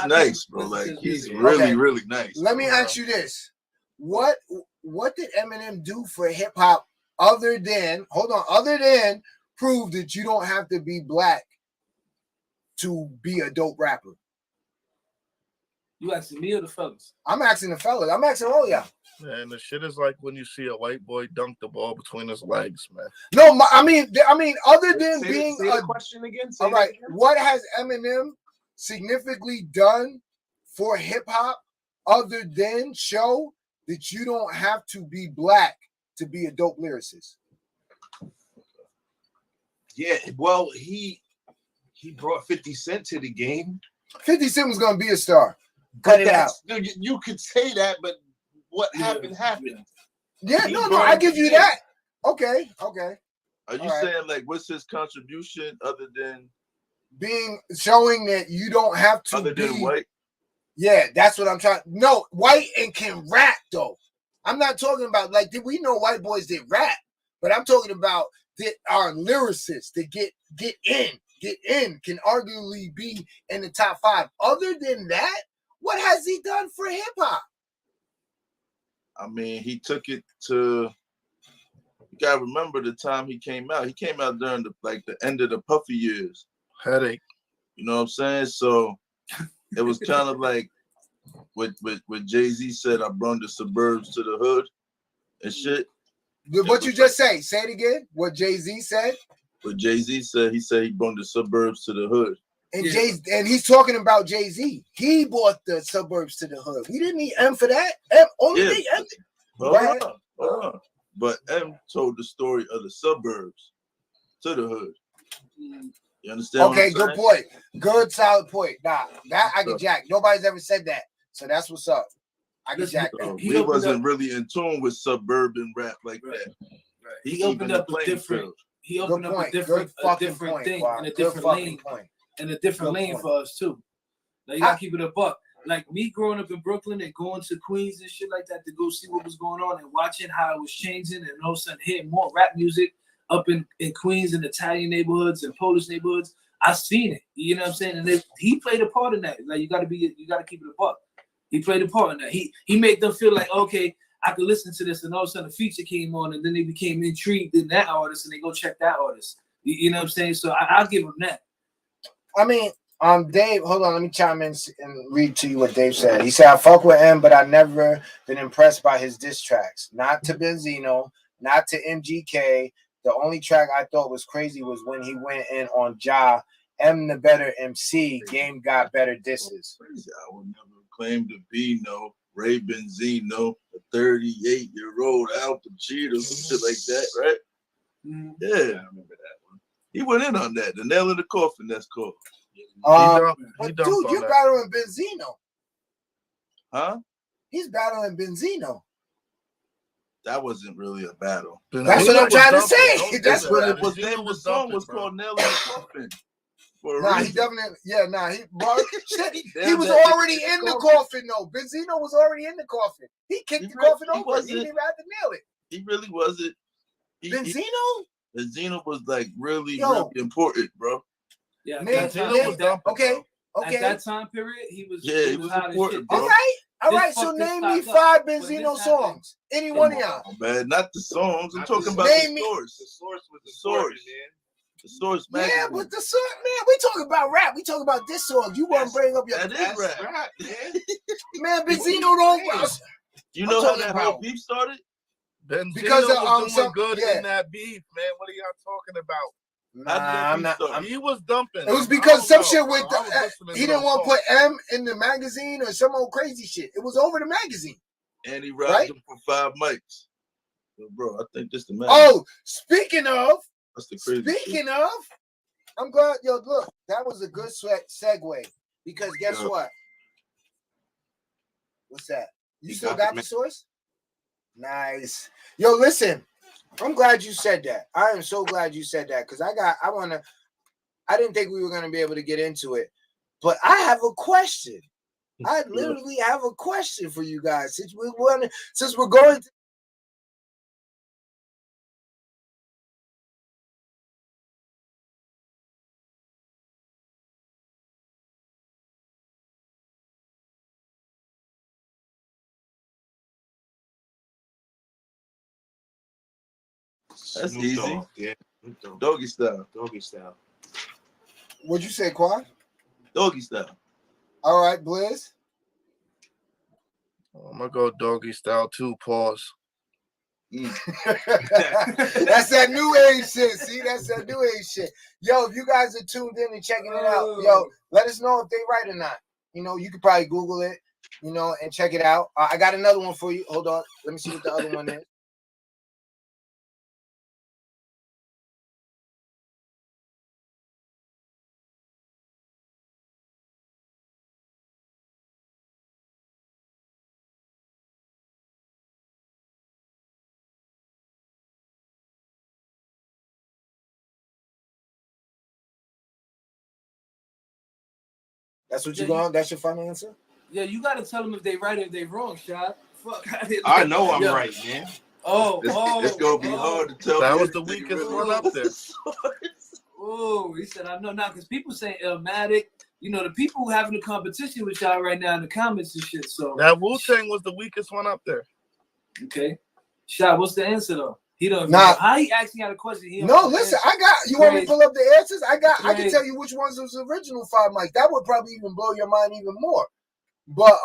nice, bro. Like he's really nice. Let me ask you this: What did Eminem do for hip hop other than prove that you don't have to be black to be a dope rapper? You asking me or the fellas? I'm asking the fellas. I'm asking all y'all. Man, the shit is like when you see a white boy dunk the ball between his legs, man. No, I mean, other than being a question again. All right, what has Eminem significantly done for hip hop other than show that you don't have to be black to be a dope lyricist? Yeah, well, he brought 50 Cent to the game. 50 Cent was gonna be a star. Cut it out. You could say that, but what happened. Yeah, no, I give you that. Okay. Are you saying like what's his contribution other than showing that you don't have to other than white? Yeah, that's what I'm trying. No, white and can rap though. I'm not talking about like we know white boys that rap, but I'm talking about that are lyricists that get in, can arguably be in the top 5. Other than that, what has he done for hip hop? I mean, he took it to. You gotta remember the time he came out. He came out during the end of the Puffy years. Headache. You know what I'm saying? So it was kind of like what Jay-Z said. I brought the suburbs to the hood and shit. What you just say? Say it again. What Jay-Z said? What Jay-Z said. He said he brought the suburbs to the hood. And and he's talking about Jay-Z. He brought the suburbs to the hood. We didn't need M for that. Only M. Hold on. But M told the story of the suburbs to the hood. You understand? Okay, good point. Good, solid point. Nah, that I can jack. Nobody's ever said that. So that's what's up. I can jack that. We wasn't really in tune with suburban rap like that. Right. He opened up a different. He opened up a different thing and a different lane. And a different lane for us too. Like you gotta keep it a buck. Like me growing up in Brooklyn and going to Queens and shit like that to go see what was going on and watching how it was changing and all of a sudden hearing more rap music up in Queens and Italian neighborhoods and Polish neighborhoods. I seen it. You know what I'm saying? And he played a part in that. Like you gotta keep it a buck. He played a part in that. He made them feel like, okay, I could listen to this, and all of a sudden a feature came on, and then they became intrigued in that artist, and they go check that artist. You know what I'm saying? So I'll give them that. I mean, Dave, hold on, let me chime in and read to you what Dave said. He said, I fuck with M, but I never been impressed by his diss tracks. Not to Benzino, not to MGK. The only track I thought was crazy was when he went in on Ja. M the better MC, Game got better disses. I would never claim to be no Ray Benzino, a 38-year-old Al Pacino, some shit like that, right? Mm-hmm. Yeah, I remember that one. He went in on that. The nail in the coffin, that's called. But dude, you're battling Benzino. Huh? He's battling Benzino. That wasn't really a battle. That's what I'm trying to say. That's what it was. The song was called Nail in the Coffin. Nah, he definitely, he was already in the coffin, though. Benzino was already in the coffin. He kicked the coffin over. He didn't even have to nail it. He really wasn't. Benzino? Benzino was like really important, bro. Yeah, Benzino was dumping, okay. At that time period, he was. Yeah, he was important, bro. All right. So name me 5 Benzino songs. Any one of y'all. Man, not the songs. I'm talking about the source. The source was the source, man. The source, man. Yeah, but the source, man. We talking about rap. We talking about this song. You want to bring up your that is rap, man. Benzino don't. You know how that whole beef started? Benzino because was doing good in that beef, man. What are y'all talking about? Nah, I'm not. He was dumping. It was because some shit with he didn't want to put M in the magazine or some old crazy shit. It was over the magazine. And he robbed him for 5 mics. So, bro, I think this the man. Oh, speaking of. That's the crazy Speaking of, I'm glad. Yo, look, that was a good segue because guess what? What's that? You still got the source? Nice. Yo, listen. I'm glad you said that. I am so glad you said that because I didn't think we were gonna be able to get into it, but I have a question. I literally have a question for you guys since we're going to. That's easy. Yeah. Doggy style. Doggy style. What'd you say, Quan? Doggy style. All right, Blizz. I'm gonna go doggy style too. Pause. That's that new age shit. See, that's that new age shit. Yo, if you guys are tuned in and checking it out, yo, let us know if they right or not. You know, you could probably Google it, you know, and check it out. I got another one for you. Hold on. Let me see what the other one is. That's what you're going. That's your final answer. Yeah, you gotta tell them if they right or if they wrong, Shot. Fuck. I know I'm right, man. It's gonna be hard to tell. That was the weakest one up there. Oh, he said I know now because people say Illmatic. You know the people who having a competition with y'all right now in the comments and shit. So that Wu-Tang was the weakest one up there. Okay, Shot. What's the answer though? He don't. Nah. How he asking out a question? No, listen. I got. You want me to pull up the answers? I can tell you which ones was the original 5 mics. That would probably even blow your mind even more. But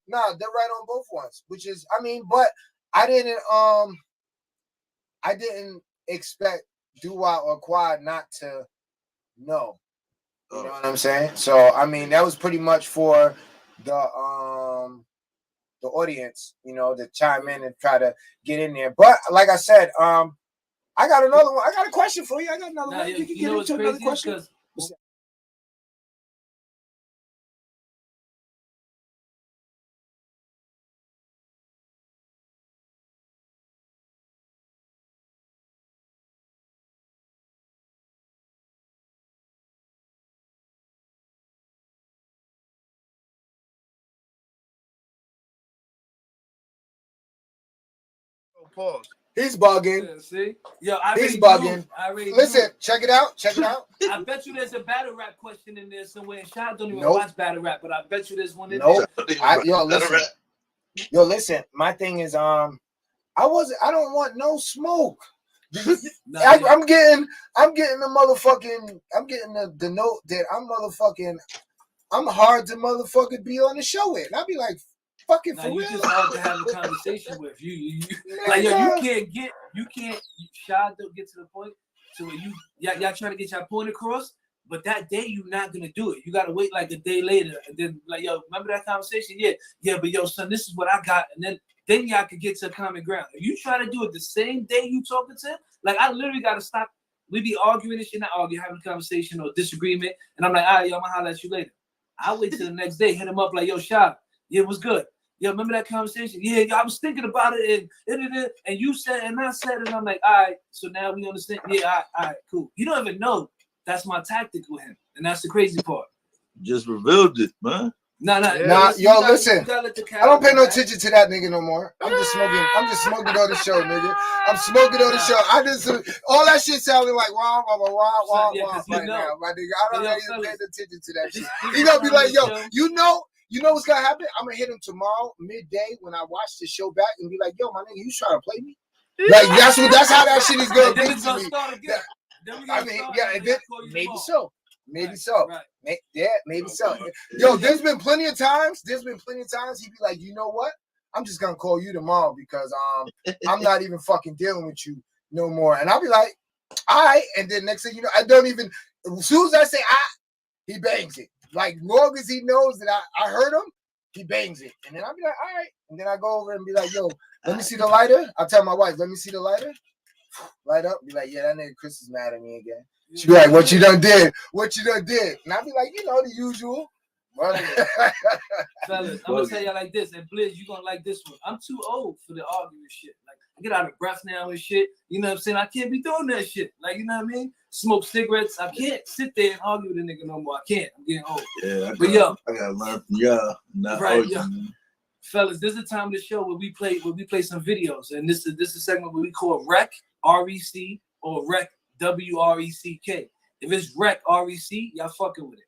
nah, they're right on both ones. Which is, I mean, but I didn't expect Dua or Quad not to know. You know what I'm saying? So I mean, that was pretty much for the audience, you know, to chime in and try to get in there. But like I said, I got another one. I got a question for you. I got another one. You can get into another question. Pause. He's bugging. Yeah, see? Yo, he's bugging. Listen, check it out. Check it out. I bet you there's a battle rap question in there somewhere. Shot don't even watch battle rap, but I bet you there's one in there. Yo, listen. Yo, listen, my thing is, I don't want no smoke. I'm getting the note that I'm hard to motherfucking be on the show with. And I'll be like, fucking for you real. just hard to have a conversation with. You like, yo, you can't Shad don't get to the point to where y'all trying to get your point across, but that day you're not gonna do it. You gotta wait like a day later, and then like, yo, remember that conversation? Yeah, but yo, son, this is what I got, and then y'all could get to a common ground. If you try to do it the same day you talking to him, like I literally gotta stop. We be arguing and shit, not arguing, having a conversation or disagreement, and I'm like, all right, yo, I'm gonna holler at you later. I wait till the next day, hit him up like, yo, Shad, yeah, what's good? Yeah, remember that conversation? Yeah, I was thinking about it, and you said, and I said, and I'm like, all right, so now we understand. Yeah, all right, cool. You don't even know that's my tactic with him, and that's the crazy part. Just revealed it, man. Nah, yo, listen. I don't pay no attention to that nigga no more. I'm just smoking on the show, nigga. I'm smoking on the show. All that shit sounded like wah right now, my nigga. I don't even pay attention to that shit. He gonna be like, yo, you know what's gonna happen? I'm gonna hit him tomorrow midday when I watch the show back and be like, yo, my nigga, you trying to play me? Like that's how that shit is gonna be to me. I mean, yeah, maybe so. Maybe so. Right. Maybe so. Yo, there's been plenty of times he'd be like, you know what? I'm just gonna call you tomorrow because I'm not even fucking dealing with you no more. And I'll be like, all right. And then next thing you know, I don't even, as soon as I say he bangs it. Like long as he knows that I heard him, he bangs it. And then I'll be like, all right. And then I go over and be like, yo, let me see the lighter. I'll tell my wife, let me see the lighter. Light up. Be like, yeah, that nigga Chris is mad at me again. She be like, what you done did? And I'll be like, the usual. Fellas, I'm gonna tell y'all like this, and Blizz, you gonna like this one. I'm too old for the arguing shit. Like, I get out of breath now and shit. You know what I'm saying? I can't be doing that shit. Like, you know what I mean? Smoke cigarettes. I can't sit there and argue with a nigga no more. I can't. I'm getting old. Yeah, I gotta learn from y'all. Right, yeah. Fellas, this is the time of the show where we play some videos, and this is a segment where we call Rec REC or Rec WRECK. If it's Rec REC, y'all fucking with it.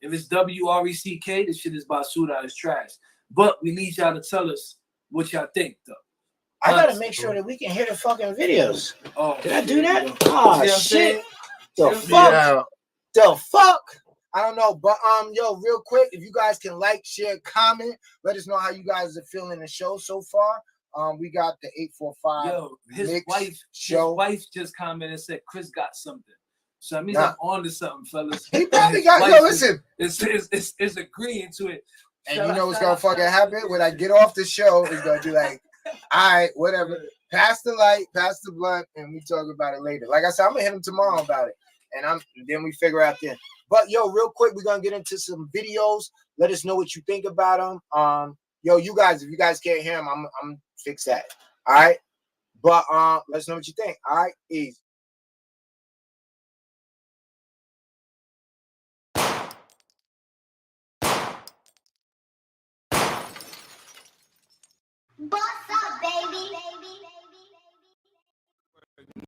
If it's WRECK, this shit is basura, it's trash. But we need y'all to tell us what y'all think, though. I gotta make sure that we can hear the fucking videos. Oh, did I do that? Oh shit! The fuck? Yeah. The fuck? I don't know, but yo, real quick, if you guys can like, share, comment, let us know how you guys are feeling the show so far. We got the 845. Yo, his wife just commented and said Chris got something. So I mean, I'm on to something, fellas. He probably got. Yo, listen, it's agreeing to it. And you know what's gonna fucking happen when I get off the show? It's gonna be like, all right, whatever. Pass the light, pass the blunt, and we talk about it later. Like I said, I'm gonna hit him tomorrow about it, and then we figure out then. But yo, real quick, we're gonna get into some videos. Let us know what you think about them. Yo, you guys, if you guys can't hear them, I'm fix that. All right. But let us know what you think. All right, easy. What's up, baby?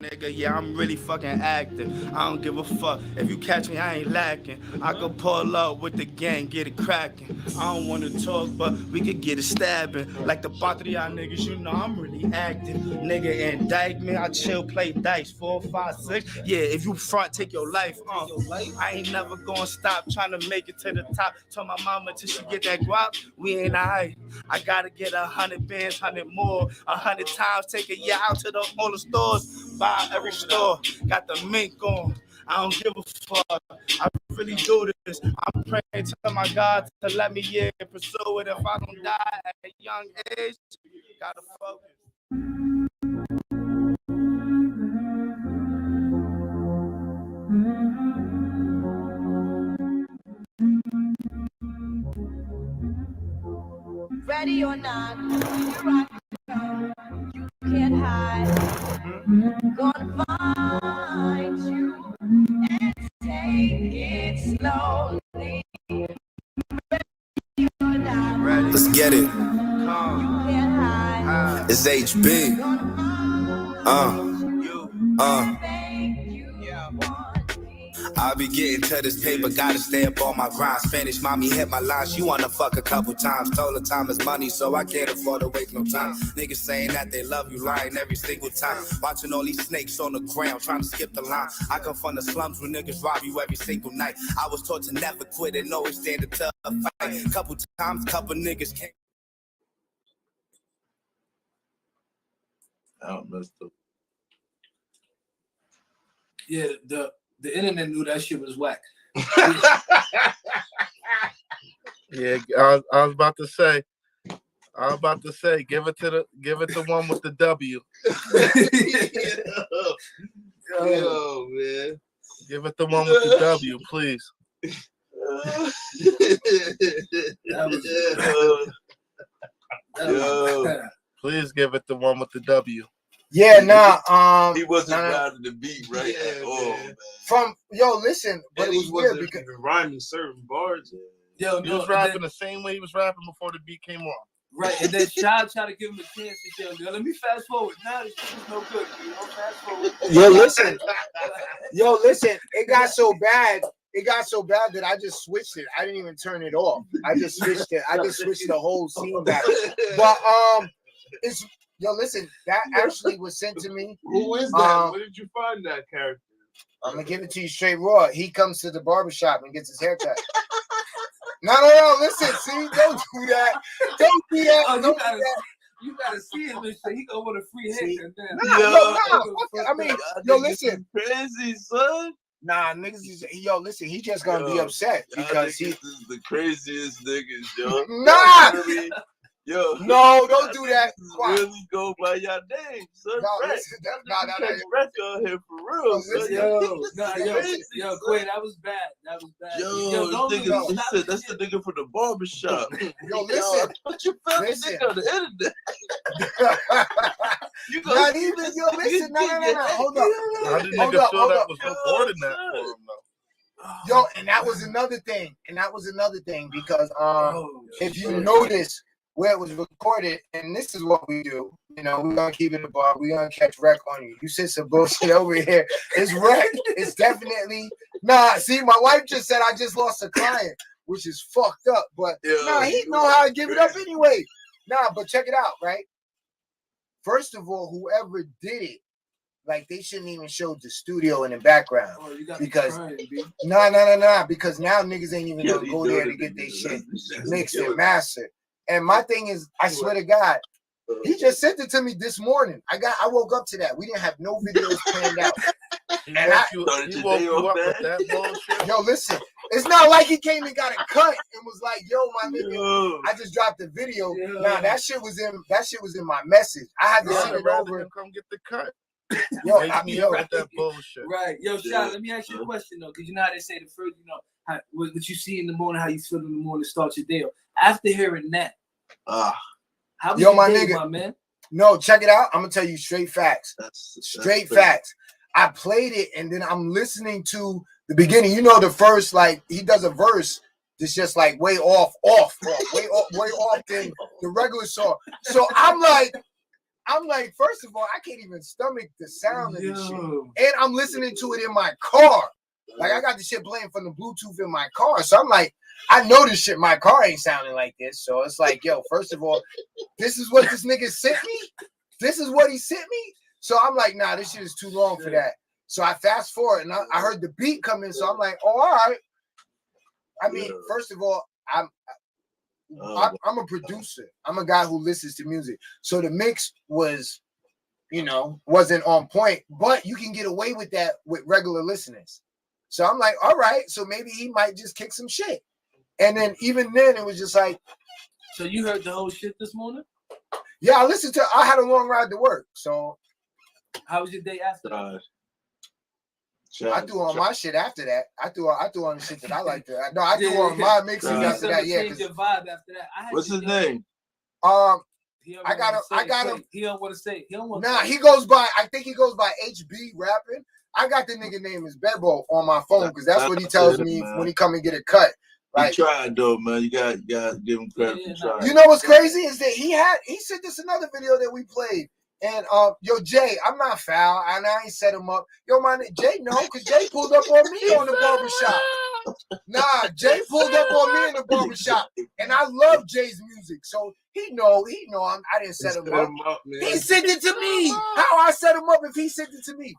Nigga, yeah, I'm really fucking active. I don't give a fuck. If you catch me, I ain't lacking. I could pull up with the gang, get it cracking. I don't wanna talk, but we could get it stabbing. Like the Patria niggas, you know I'm really active. Nigga, indictment, I chill, play dice. 4, 5, 6. Yeah, if you front, take your life. I ain't never gonna stop trying to make it to the top. Told my mama till she get that guap, we ain't alright. I gotta get 100 bands, 100 more, 100 times. Take a year out to all the stores. Buy every store, got the mink on. I don't give a fuck. I really do this. I'm praying to my God to let me pursue it. If I don't die at a young age, gotta focus. Ready or not, you can't hide. Gonna find you and take it slowly. Let's get it. It's HB. I'll be getting to this paper, gotta stay up on my grind. Spanish mommy hit my line, she wanna fuck a couple times. Told her time is money, so I can't afford to waste no time. Niggas saying that they love you, lying every single time. Watching all these snakes on the ground, trying to skip the line. I come from the slums where niggas rob you every single night. I was taught to never quit and always stand a tough fight. Couple times, couple niggas came. I messed up. Yeah, the internet knew that shit was whack. Yeah, I was about to say, give it to one with the W. Yo, man. Give it the one with the W, please. Please give it the one with the W. Yeah, nah. He wasn't proud of the beat, right? At all, man. From listen, but and it was weird because rhyming certain bars. Yo, he was rapping the same way he was rapping before the beat came on. Right, and then Shy tried to give him a chance to say, yo, let me fast forward. Nah, this shit is no good. You know, fast forward. Yo, listen, it got so bad. It got so bad that I just switched it. I didn't even turn it off. I just switched it. I just switched the whole scene back. But it's listen, that actually was sent to me. Who is that? Where did you find that character? I'm gonna give it to you straight raw. He comes to the barbershop and gets his haircut. No, listen, see, don't do that. Don't do that. Oh, Don't do that. You gotta see him and say he gonna want a free haircut. I mean, listen. Crazy, son. Nah, niggas listen, he just gonna be upset because he is the craziest niggas, yo. Nah! Yo, no, don't do that. Really go by your name, son. No, listen, Fresh out here for real, son. Yo, Quay, that was bad. That was bad. Yo, nigga, he said that's the nigga from the barbershop. Yo, listen. What you found nigga on the internet? You not even, listen, no. Hold up. How did nigga feel that was recording that for him, though? Yo, and that was another thing. Because if you notice where it was recorded, and this is what we do. You know, we're gonna keep it a bar. We're gonna catch wreck on you. You said some bullshit over here. It's wreck. It's definitely see, my wife just said I just lost a client, which is fucked up. But he know how to give it up anyway. But check it out, right? First of all, whoever did it, like they shouldn't even show the studio in the background because because now niggas ain't even gonna go there to get their shit mixed and mastered. And my thing is, I swear to God, he just sent it to me this morning. I woke up to that. We didn't have no videos planned out. He woke you up with that bullshit. Yo, listen, it's not like he came and got it cut and was like, "Yo, my nigga, I just dropped the video." Nah, that shit was in my message. I had to send it over and come get the cut. Yo, with that bullshit. Right, yo, Shy, let me ask you a question though, because you know how they say the first, what you see in the morning, how you feel in the morning, start your day. After hearing that, how was my day, nigga, my man? No, check it out. I'm gonna tell you straight facts. Straight facts. I played it and then I'm listening to the beginning. You know, the first, like he does a verse that's just like way off than the regular song. So I'm like, first of all, I can't even stomach the sound of this shit. And I'm listening to it in my car. Like I got the shit playing from the Bluetooth in my car. So I'm like, I know this shit. My car ain't sounding like this. So it's like, yo, first of all, this is what this nigga sent me. This is what he sent me. So I'm like, nah, this shit is too long for that. So I fast forward and I heard the beat come in. So I'm like, oh, all right. I mean, first of all, I'm a producer. I'm a guy who listens to music. So the mix was, wasn't on point, but you can get away with that with regular listeners. So I'm like, all right, so maybe he might just kick some shit. And then even then it was just like. So you heard the whole shit this morning? Yeah, I had a long ride to work. So how was your day after that? I threw on my shit after that. I threw on the shit that I like to. No, I threw on my mixing after that. Yeah. Change your vibe after that. What's his name? I got him. He don't want to say. He goes by. I think he goes by HB rapping. I got the nigga name is Bebo on my phone because that's what he tells me when he come and get a cut. Like, he tried though, man. You got give him credit for trying. You know what's crazy is that he sent us another video that we played. And yo, Jay, I'm not foul, and I ain't set him up. Yo, man, Jay, no, because Jay pulled up on me on the barbershop. Nah, Jay pulled up on me in the barbershop, and I love Jay's music, so he know I didn't set him up. He sent it to me. How I set him up if he sent it to me?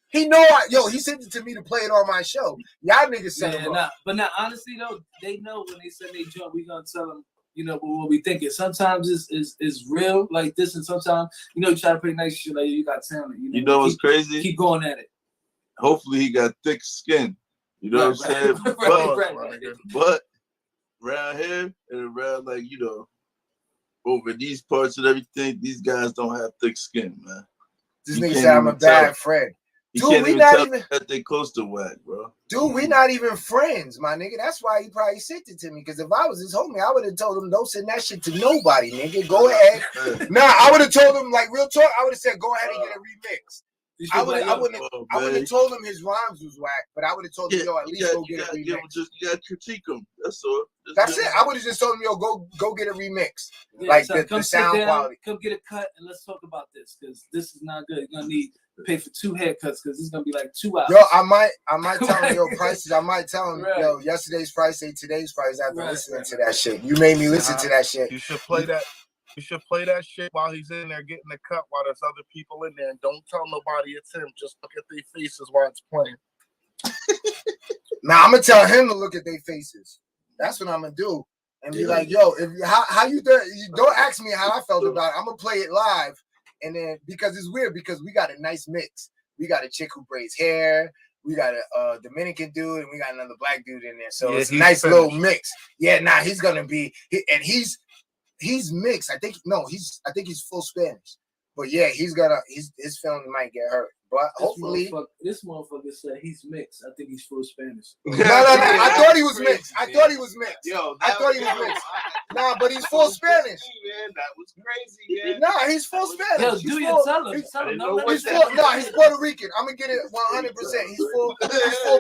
He know he sent it to me to play it on my show. Y'all niggas set him up. But now, honestly though, they know when they send they joint, we gonna tell them, you know, what we thinking. Sometimes it's real like this, and sometimes, you know, you try to play nice shit like you got talent. You know what's crazy? Keep going at it. Hopefully he got thick skin. You know what I'm saying? But around here and around, like, you know, over these parts and everything, these guys don't have thick skin, man. This nigga said I'm a bad friend. Dude, we not even that they close to whack, bro. Dude, we not even friends, my nigga. That's why he probably sent it to me. Because if I was his homie, I would have told him, don't send that shit to nobody, nigga. Go ahead. Nah, I would have told him, like, real talk, I would have said, go ahead and get a remix. I wouldn't have told him his rhymes was whack, but I would have told him, yo, at least go get a remix. You gotta critique him. That's all. That's it. I would have just told him, yo, go get a remix. Yeah, like so the sound quality. Come get a cut and let's talk about this, because this is not good. You're gonna need to pay for 2 haircuts, because this is gonna be like 2 hours. Yo, I might tell him, yo, prices. I might tell him, yo, yesterday's price ain't today's price after listening to that shit. You made me listen to that shit. You should play that. You should play that shit while he's in there getting the cut, while there's other people in there, and don't tell nobody it's him. Just look at their faces while it's playing. Now I'm gonna tell him to look at their faces. That's what I'm gonna do, and be like, "Yo, how you doing? You don't ask me how I felt about it. I'm gonna play it live, and then because it's weird because we got a nice mix. We got a chick who braids hair. We got a Dominican dude, and we got another black dude in there. So it's a nice little mix. Yeah, he's gonna be, he's mixed. I think he's full Spanish. But yeah, his film might get hurt. But hopefully this motherfucker said he's mixed. I think he's full Spanish. No. I thought he was mixed. I thought he was mixed. Yo, I thought he was mixed. Nah, but he's full Spanish. Man, that was crazy, man. Nah, he's full Spanish. Yo, tell him. He's Puerto Rican. I'm gonna get it 100%. He's full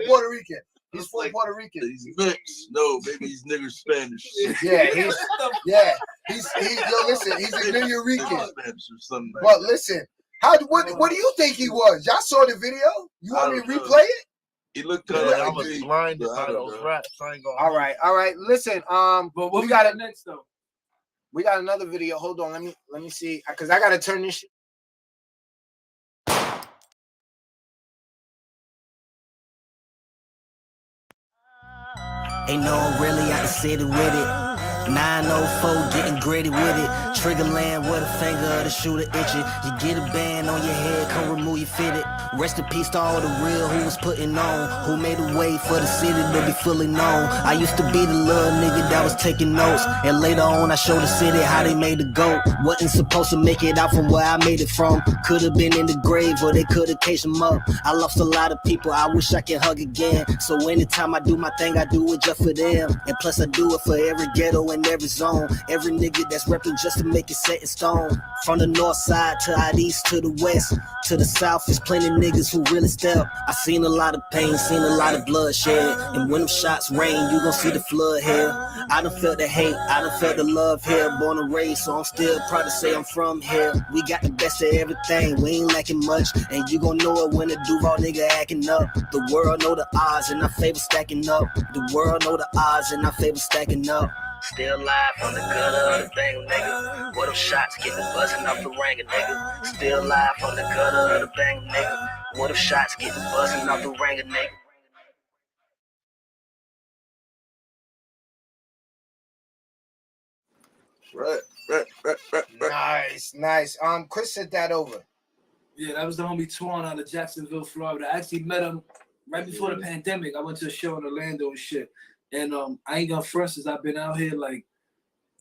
Puerto Rican. He's full Puerto Rican. He's mixed. No, maybe he's nigger Spanish. Yeah, he's listen, he's a New Rican. Spanish or something like but listen, what do you think he was? Y'all saw the video? You want me to replay it? He looked kind of I was blinded by those rats. All right. Listen, but what we got next though? We got another video. Hold on, let me see, because I gotta turn this shit. Ain't no one really out the city with it. 904 getting gritty with it. Trigger land with a finger of the shooter itching. You get a band on your head, come remove your fitted. Rest in peace to all the real who was putting on, who made a way for the city to be fully known. I used to be the little nigga that was taking notes, and later on I showed the city how they made the goat. Wasn't supposed to make it out from where I made it from. Could have been in the grave or they could have cased him up. I lost a lot of people, I wish I could hug again. So anytime I do my thing, I do it just for them. And plus I do it for every ghetto and every zone. Every nigga that's repping just to make it set in stone. From the north side to out east to the west to the south, there's plenty niggas who really step. I seen a lot of pain, seen a lot of bloodshed, and when them shots rain, you gon' see the flood here. I done felt the hate, I done felt the love here. Born and raised, so I'm still proud to say I'm from here. We got the best of everything, we ain't lacking much, and you gon' know it when the Duval nigga acting up. The world know the odds and our favor stacking up. The world know the odds and our favor stacking up. Still alive from the gutter of the thing, nigga. Where them shots getting buzzing off the ringer, nigga. Still alive from the gutter of the bang, nigga. Where them shots getting buzzing off the ringer, nigga. Right. Nice. Chris sent that over. Yeah, that was the homie Twan out of Jacksonville, Florida. I actually met him right before the pandemic. I went to a show in Orlando and shit. And I ain't gonna front, since I've been out here, like,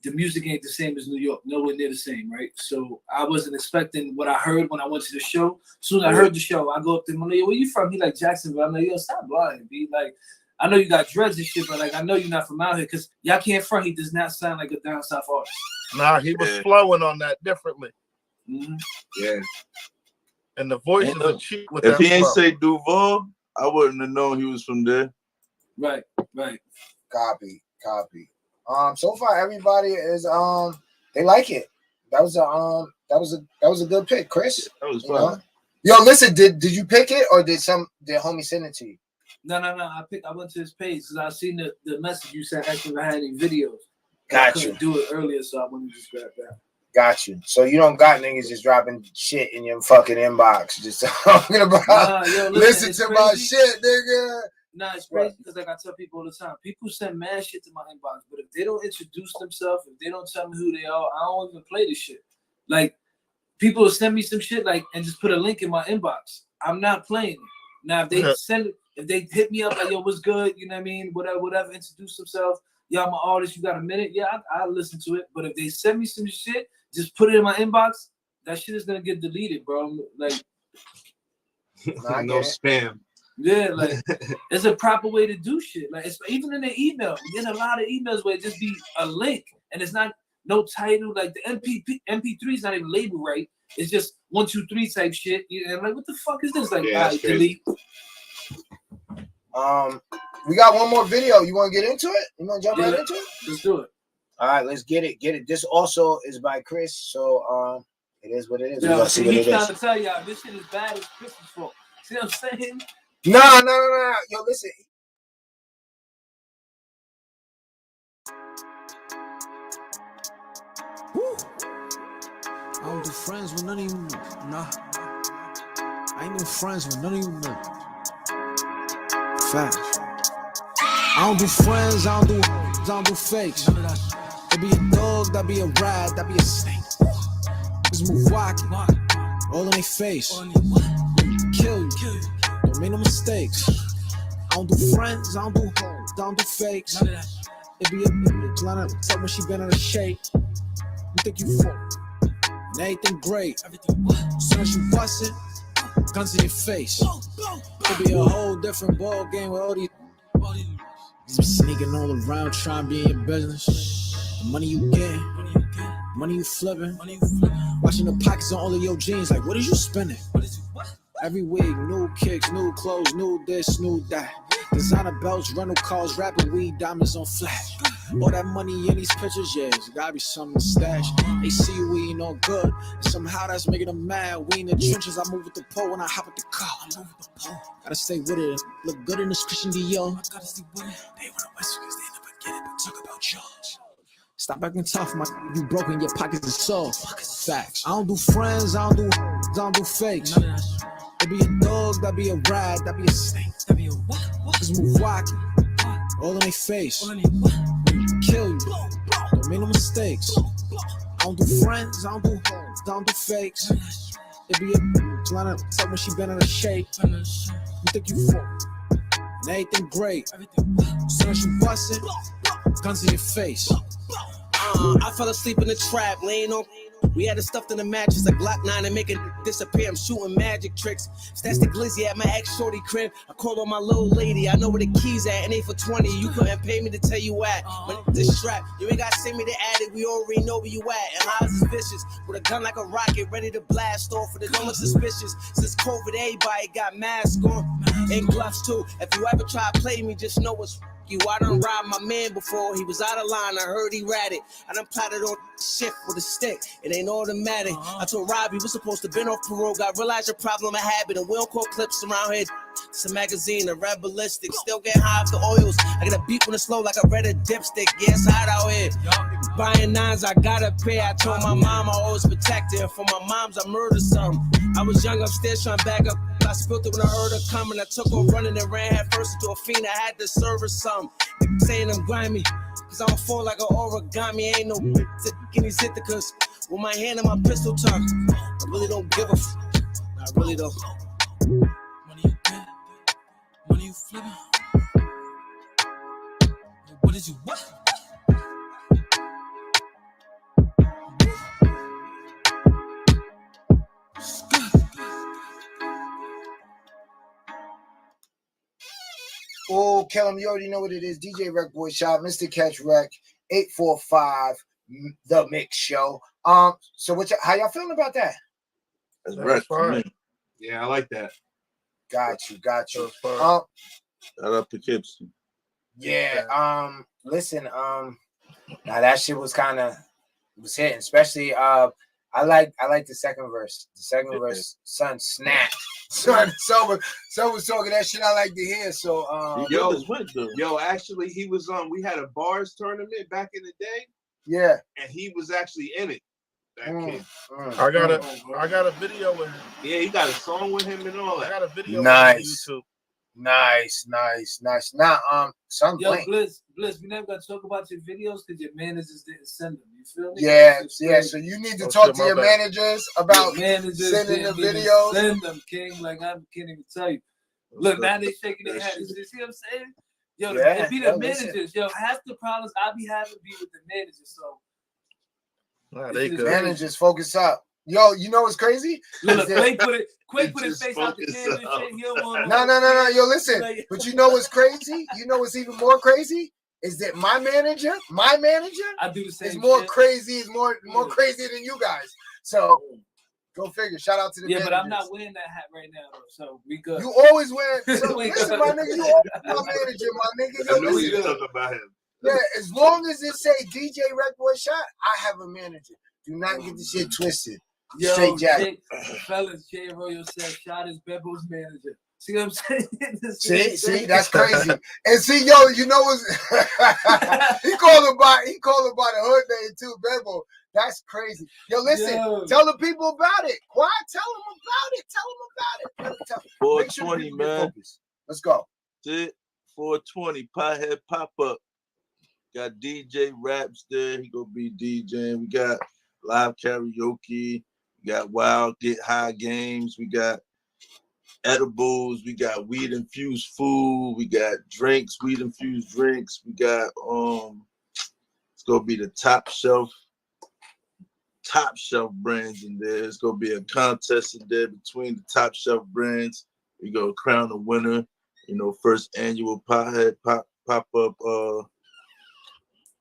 the music ain't the same as New York, nowhere near the same, right? So I wasn't expecting what I heard when I went to the show. As soon as I heard the show, I go up to him, I'm like, where you from? He like, Jacksonville. I'm like, yo, stop lying, B. Like, I know you got dreads and shit, but like, I know you're not from out here, because y'all can't front. He does not sound like a down south artist. Nah, he was flowing on that differently. Mm-hmm. Yeah. And the voice is a cheat with if that he ain't flow. say Duval, I wouldn't have known he was from there. Right. Copy. So far everybody is they like it. a good pick, Chris. That was You know? fun. Yo, listen, did you pick it or did homie send it to you? No. I went to his page because I seen the message you sent asking if I had any videos. Got I you. couldn't do it earlier, so I wanted to just grab that. Got you. So you don't got niggas just dropping shit in your fucking inbox, just talking about. Listen to my shit, nigga. Nah, it's crazy because like I tell people all the time, people send mad shit to my inbox, but if they don't introduce themselves, if they don't tell me who they are, I don't even play this shit. Like people will send me some shit like and just put a link in my inbox. I'm not playing it. Now if they if they hit me up like, yo, what's good? You know what I mean? Whatever, introduce themselves. Yo, I'm an artist, you got a minute? Yeah, I'll listen to it. But if they send me some shit, just put it in my inbox, that shit is gonna get deleted, bro. Like no spam. Yeah, like there's a proper way to do shit. Like it's even in the email, we get a lot of emails where it just be a link and it's not no title. Like the MP3 is not even labeled right. It's just 1, 2, 3 type shit. And I'm like, what the fuck is this? Like, delete. We got one more video. You want to get into it? You want to jump right into it? Let's do it. All right, let's get it. Get it. This also is by Chris, so it is what it is. Yo, see what he's it trying is. to tell y'all this shit is bad as Chris's fault. See what I'm saying? No. Yo, listen. Woo. I don't do friends with none of you. Nah. I ain't no friends with none of you. Facts. I don't do friends, I don't do fakes. That be a dog, that be a rat, that be a snake. Just move walking, all in their face. Kill you. Don't make no mistakes. I don't do friends, I don't do fakes. It be a planet, tell when she been out of shape. You think you full, and everything great. As soon as you bust it, guns in your face. It be a whole different ball game with all these sneaking all around trying to be in your business. The money you get, money you flipping. Watching the pockets on all of your jeans, like what is you spending? Every week, new kicks, new clothes, new this, new that. Designer belts, rental cars, rapping weed, diamonds on flash. All that money in these pictures, yeah, it's gotta be something to stash. They see you eating all good, and somehow that's making them mad. We in the trenches, I move with the pole when I hop with the car. I move with the pole. Gotta stay with it, look good in this Christian Dior. I gotta stay with it. They wanna west because they never get it, but talk about yours. Stop acting tough, my you broken, your pockets are sore. Facts. I don't do friends, I don't do fakes. It be a dog, that be a rat, that be a snake. That be a what? Just move walking, all in their face. Kill you. Don't make no mistakes. I don't do friends, I don't do fakes. It be a planet, tell when she been out of shape. You think you full, and everything great. As soon as you bust it, guns in your face. I fell asleep in the trap, laying on. We had it stuffed in the mattress, a Glock 9 and make it disappear. I'm shooting magic tricks. Stats the glizzy at my ex-shorty crib. I called on my little lady. I know where the keys at, and they for 20. You couldn't pay me to tell you at. When this strap, you ain't gotta send me the attic. We already know where you at. And ours is vicious, with a gun like a rocket, ready to blast off. For the don't look suspicious. Since COVID, everybody got masks on and gloves too. If you ever try to play me, just know it's you. I done robbed my man before, he was out of line, I heard he ratted. I done plotted on shit with a stick, it ain't automatic. I told Robbie, we're supposed to been off parole, got realized your problem a habit, and we don't call clips around here. It's a magazine, a red ballistic, still get high off the oils. I get a beat when it's slow like I read a dipstick, yeah, it's hot out here. Buying nines, I gotta pay, I told my mom I always protect her, and for my moms I murdered some. I was young upstairs trying to back up, I spilled it when I heard her coming. I took off running and ran head first into a fiend. I had to serve her some. Saying I'm grimy, cause I don't fall like an origami. Ain't no in these Ithacas with my hand in my pistol tuck. I really don't give a I really don't. Money you get, money you flipping. What is you what? Oh, Kellum, you already know what it is. DJ RecBoys Shop, Mr. Catch Rec, 845, The Mix Show. So how y'all feeling about that? That's right for me. Yeah, I like that. Got you. Shout out to Poughkeepsie. Yeah. Listen. Now that shit was kind of It was hitting, especially I like the second verse. The second verse, son snapped. Son was talking that shit I like to hear. So yo, actually he was we had a bars tournament back in the day. Yeah. And he was actually in it. That kid. I got a video with him. Yeah, he got a song with him and all that. I got a video Nice. on YouTube. Nice. Now, son, Yo, blank. Bliss, we never got to talk about your videos because your managers didn't send them. You feel me? Yeah. So you need to talk to your managers about managers sending the didn't even videos. Send them, King. Like I can't even tell you. Look, now they shaking their heads. You see what I'm saying? Yo, it be the managers. Listen. Yo, half the problems I be having be with the managers. So managers focus up. Yo, you know what's crazy? Look, Quake put his face out the camera and shit. He don't want No. Yo, listen. But you know what's crazy? You know what's even more crazy? Is that my manager, I do the same. Is more shit. crazy, is more crazier than you guys. So go figure. Shout out to the managers. But I'm not wearing that hat right now, though. So we good. You always wear. So listen, my nigga, you always my manager, my nigga. I knew you talk about him. Yeah, as long as it say DJ RecBoy Shot, I have a manager. Do not get the shit twisted. Yo, Straight jacket. Fellas, Jay Arroyo said Shot is Bebo's manager. See what I'm saying? See, that's crazy. And see, yo, you know what's he called him by the hood name too, Bebo. That's crazy. Yo, listen, tell the people about it. Quiet, tell them about it. 420, man. Let's go. 420, Pothead Pop-Up. Got DJ Raps there. He gonna be DJing. We got live karaoke. We got wild get high games. We got edibles. We got weed infused food. We got drinks, weed infused drinks. We got it's gonna be the top shelf brands in there. It's gonna be a contest in there between the top shelf brands. We go crown a winner. You know, first annual Pothead pop-up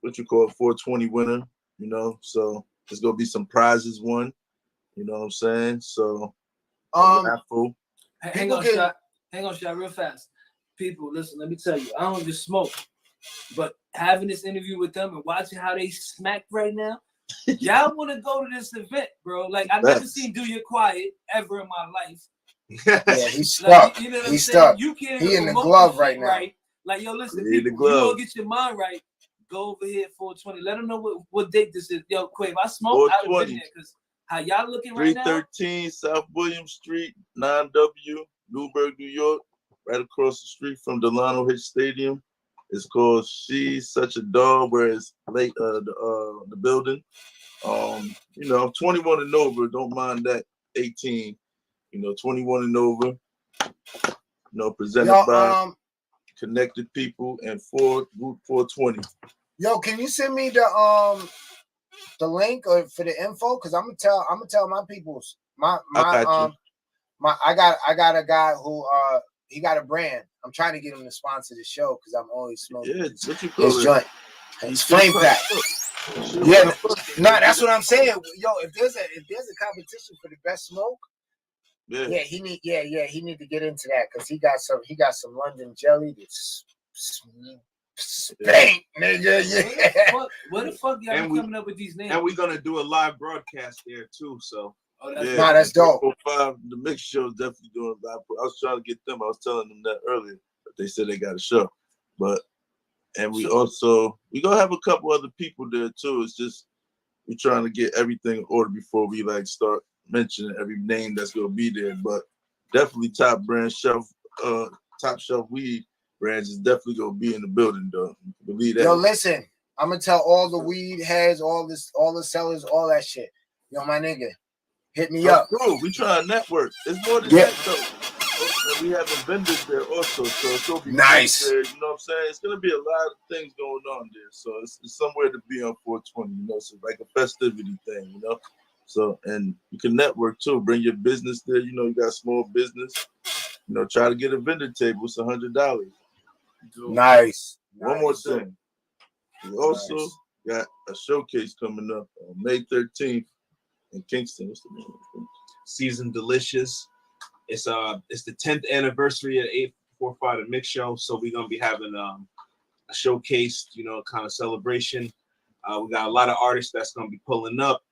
what you call it, 420 winner, you know. So there's gonna be some prizes won, you know what I'm saying? So hang on, Shot, real fast. People, listen, let me tell you, I don't just smoke, but having this interview with them and watching how they smack right now, y'all want to go to this event, bro. Like, I've never seen Do Your Quiet ever in my life. Yeah, he's stuck. Like, you know what he's I'm saying? stuck. You can't he in the glove right now. Right? Like, yo, listen, people, you gonna get your mind right. Go over here at 420. Let them know what date this is. Yo, Quave, I smoke out of been there because how y'all looking right now? 313 South William Street, 9W, Newburgh, New York, right across the street from Delano Hitch Stadium. It's called She's Such a Dog, where it's late the building. You know, 21 and over, don't mind that. 18, you know, 21 and over. You know, presented by Connected People and Route 420. Yo, can you send me the link or for the info? Cause I'm gonna tell my peoples. I got a guy who he got a brand. I'm trying to get him to sponsor the show because I'm always smoking his joint. It's Flame Pack. Yeah, that's what I'm saying. Yo, if there's a competition for the best smoke, he need to get into that because he got some London jelly that's spank, nigga. Yeah. What the fuck y'all coming up with these names? And we're gonna do a live broadcast there too. So that's dope. The mix show is definitely doing live. I was trying to get them. I was telling them that earlier, but they said they got a show. And we gonna have a couple other people there too. It's just we're trying to get everything in order before we like start mentioning every name that's gonna be there. But definitely top shelf weed brands is definitely gonna be in the building though. Believe that. Yo, listen, I'm gonna tell all the weed heads, all the sellers, all that shit. Yo, my nigga, hit me up. Cool. We try to network. It's more than that though. And we having vendors there also, so it's gonna be nice. There, you know what I'm saying? It's gonna be a lot of things going on there. So it's somewhere to be on 420, you know, so like a festivity thing, you know. So and you can network too, bring your business there, you know, you got small business, you know, try to get a vendor table, it's $100. Nice. One more thing. We also got a showcase coming up on May 13th in Kingston. What's the name? Season Delicious. It's the 10th anniversary of 845 The Mix Show, so we're gonna be having a showcase, you know, kind of celebration. We got a lot of artists that's gonna be pulling up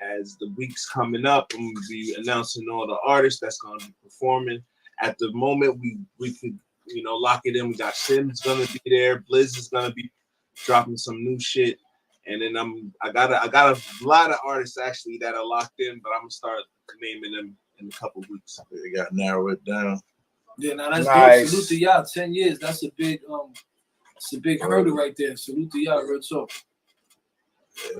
as the weeks coming up. I'm gonna be announcing all the artists that's gonna be performing. At the moment, we can lock it in. We got Sim's gonna be there. Blizz is gonna be dropping some new shit, and then I got a lot of artists actually that are locked in, but I'm gonna start naming them in a couple weeks. They got to narrow it down. Yeah, now that's Nice. dope. Salute to y'all. 10 years. That's a big hurdle right there. Salute to y'all. Real talk.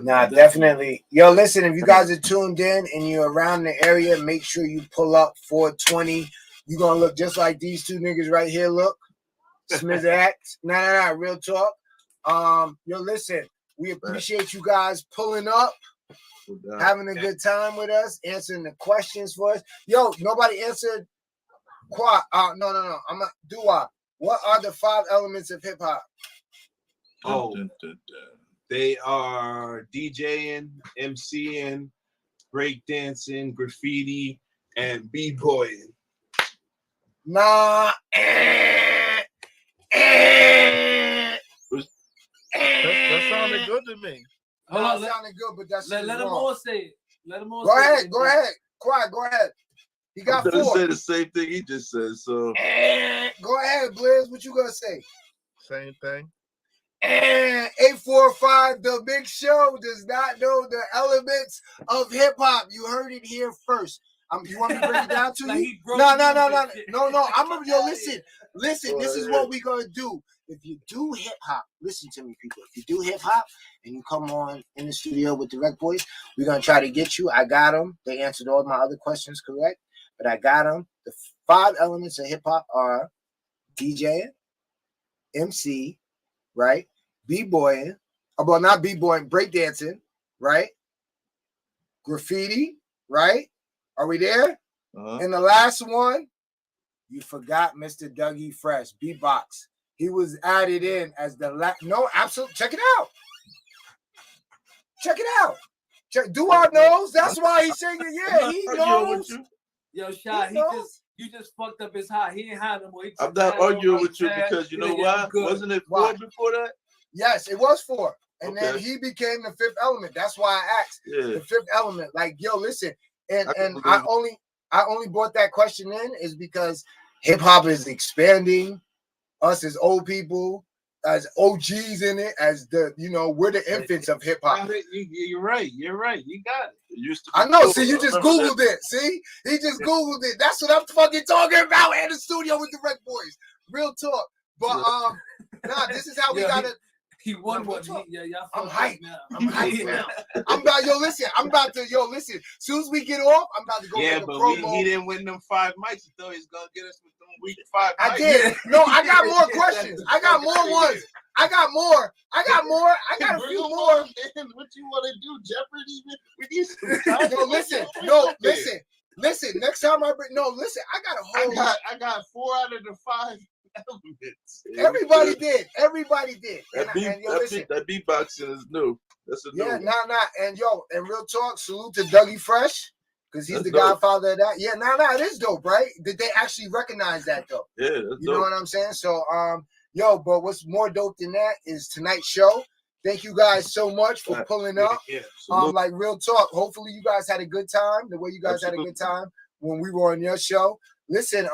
Nah, definitely. Yo, listen, if you guys are tuned in and you're around the area, make sure you pull up 420. You're gonna look just like these two niggas right here. Look, Smizak. Nah, real talk. Yo, listen, we appreciate you guys pulling up, having a good time with us, answering the questions for us. Yo, nobody answered Quad. No. I'm a Dua. What are the 5 elements of hip hop? Oh, they are DJing, MCing, breakdancing, graffiti, and b-boying. Nah. That sounded good to me. Hold on, that sounded good, but that's let them all say it. Let them all go say ahead, it. Go ahead. Quiet, go ahead. He got I'm 4. gonna say the same thing he just said. So go ahead, Blizz. What you gonna say? Same thing. 845, the Big Show does not know the elements of hip hop. You heard it here first. You want me to break it down to you? No. Yo, listen. This is what we gonna do. If you do hip hop, listen to me, people. If you do hip hop and you come on in the studio with the RecBoys, we're gonna try to get you. I got them. They answered all my other questions correct, but I got them. The 5 elements of hip hop are DJing, MC, right? B-boying, well, not B-boying, breakdancing, right? Graffiti, right? Are we there? And the last one, you forgot Mr. Dougie Fresh, beatbox. He was added in as the no, absolutely. Check it out. Dua knows. That's why he's saying it. Yeah, he knows. Yo, Shy, you just fucked up his high. He ain't high no more. I'm not arguing with you because you know why? Wasn't it 4 before that? Yes, it was 4. And then he became the 5th element. That's why I asked the 5th element. Like, yo, listen. And I only brought that question in is because hip hop is expanding. Us as old people, as OGs in it, as we're the infants of hip hop. You're right. You got it. Used to I know. See, you just Googled it. See, he just Googled it. That's what I'm fucking talking about in the studio with the RecBoys. Real talk. But this is how we gotta. He won one. I'm hyped now. I'm about listen. As soon as we get off, I'm about to go make a promo. He didn't win them 5 mics. He thought he was gonna get us with them week 5 mics. I did. No, I got more questions. I got more ones. I got more. I got a few more. What you want to do, Jeopardy? We need some time. Listen. Next time I got a whole. I got 4 out of the 5 elements. Everybody did. That beatboxing is new. That's a new one. And real talk, salute to Dougie Fresh, because he's the godfather of that. Yeah, it is dope, right? Did they actually recognize that though? Yeah, that's you know what I'm saying? So but what's more dope than that is tonight's show. Thank you guys so much for pulling up. Like real talk. Hopefully you guys had a good time, the way you guys had a good time when we were on your show. Listen,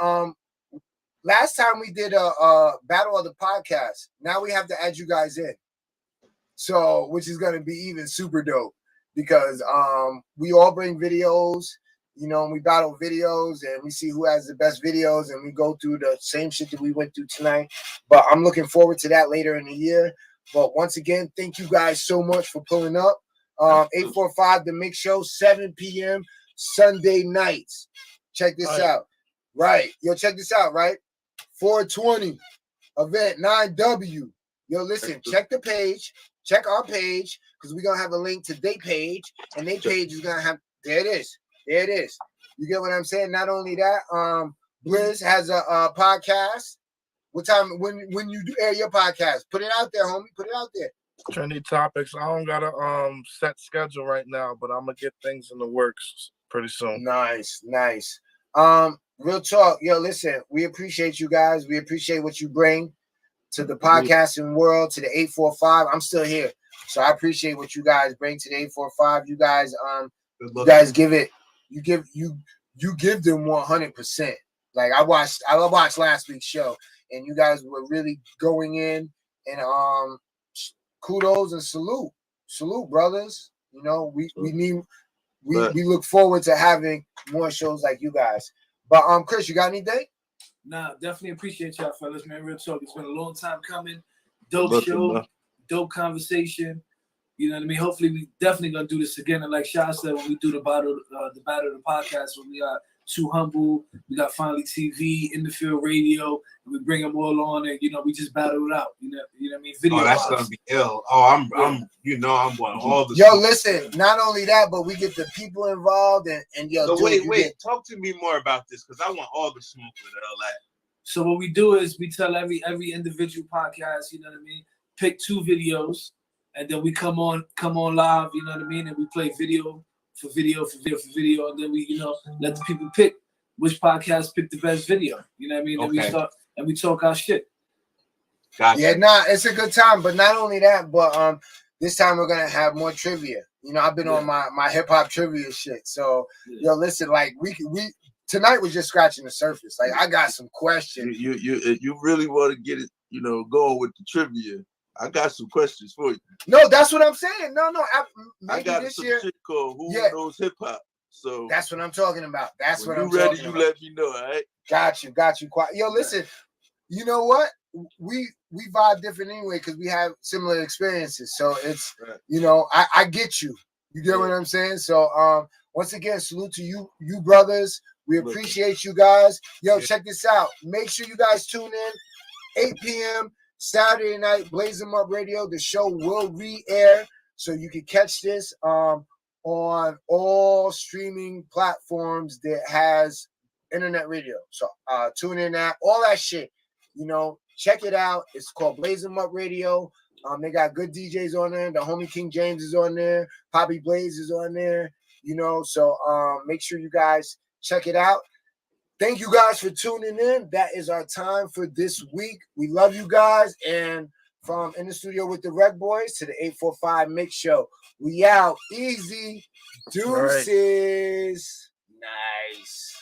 last time we did a battle of the podcast. Now we have to add you guys in. So, which is going to be even super dope because we all bring videos, and we battle videos and we see who has the best videos and we go through the same shit that we went through tonight. But I'm looking forward to that later in the year. But once again, thank you guys so much for pulling up. 845 The Mix Show, 7 p.m. Sunday nights. Check this out. Right. Yo, check this out, right? 420 event 9W. Yo, listen, check the page, check our page, because we're gonna have a link to their page, and their page is gonna have there it is. You get what I'm saying? Not only that, Blizz has a podcast. What time when you do air your podcast? Put it out there, homie. Put it out there. Trendy topics. I don't got a set schedule right now, but I'm gonna get things in the works pretty soon. Nice. Real talk. Yo, listen, we appreciate you guys. We appreciate what you bring to the podcasting world, to the 845. I'm still here. So I appreciate what you guys bring to the 845. You guys give it, you give them 100%. Like I watched last week's show, and you guys were really going in, and kudos and salute, brothers. You know, we look forward to having more shows like you guys. But Chris, you got anything? Nah, definitely appreciate y'all, fellas, man. Real talk. It's been a long time coming. Dope show, dope conversation. You know what I mean? Hopefully, we definitely gonna do this again. And like Sha said, when we do the battle of the podcast, when we got Too Humble, we got Finally TV, In the Field Radio, and we bring them all on, and we just battle it out. You know what I mean? Video. That's gonna be ill. I'm going all the. Yo, listen. Not only that, but we get the people involved, and yo. So wait. Talk to me more about this, because I want all the smoke with all that. So what we do is we tell every individual podcast, you know what I mean, pick 2 videos. And then we come on live, you know what I mean? And we play video for video. And then we, let the people pick which podcast picked the best video. You know what I mean? Okay. And we talk our shit. Gotcha. Yeah, it's a good time. But not only that, but this time we're gonna have more trivia. I've been on my hip hop trivia shit. So listen, like we tonight was just scratching the surface. Like I got some questions. You really want to get it, going with the trivia. I got some questions for you. No, that's what I'm saying. No, I got this some year, shit called Who Knows Hip Hop. So that's what I'm talking about. That's what I'm ready, talking about. You let me know, all right? Got you. Yo, listen, you know what? We vibe different anyway because we have similar experiences. So it's I get you. You get what I'm saying? So once again, salute to you brothers. We appreciate you guys. Yo, check this out. Make sure you guys tune in 8 p.m. Saturday night, Blaze 'em Up Radio. The show will re-air, so you can catch this on all streaming platforms that has internet radio. So tune in that, all that shit. Check it out. It's called Blaze 'em Up Radio. They got good DJs on there. The homie King James is on there. Poppy Blaze is on there. So make sure you guys check it out. Thank you guys for tuning in. That is our time for this week. We love you guys. And from In the Studio with the RecBoys to the 845 Mix Show, we out. Easy. Deuces. Nice.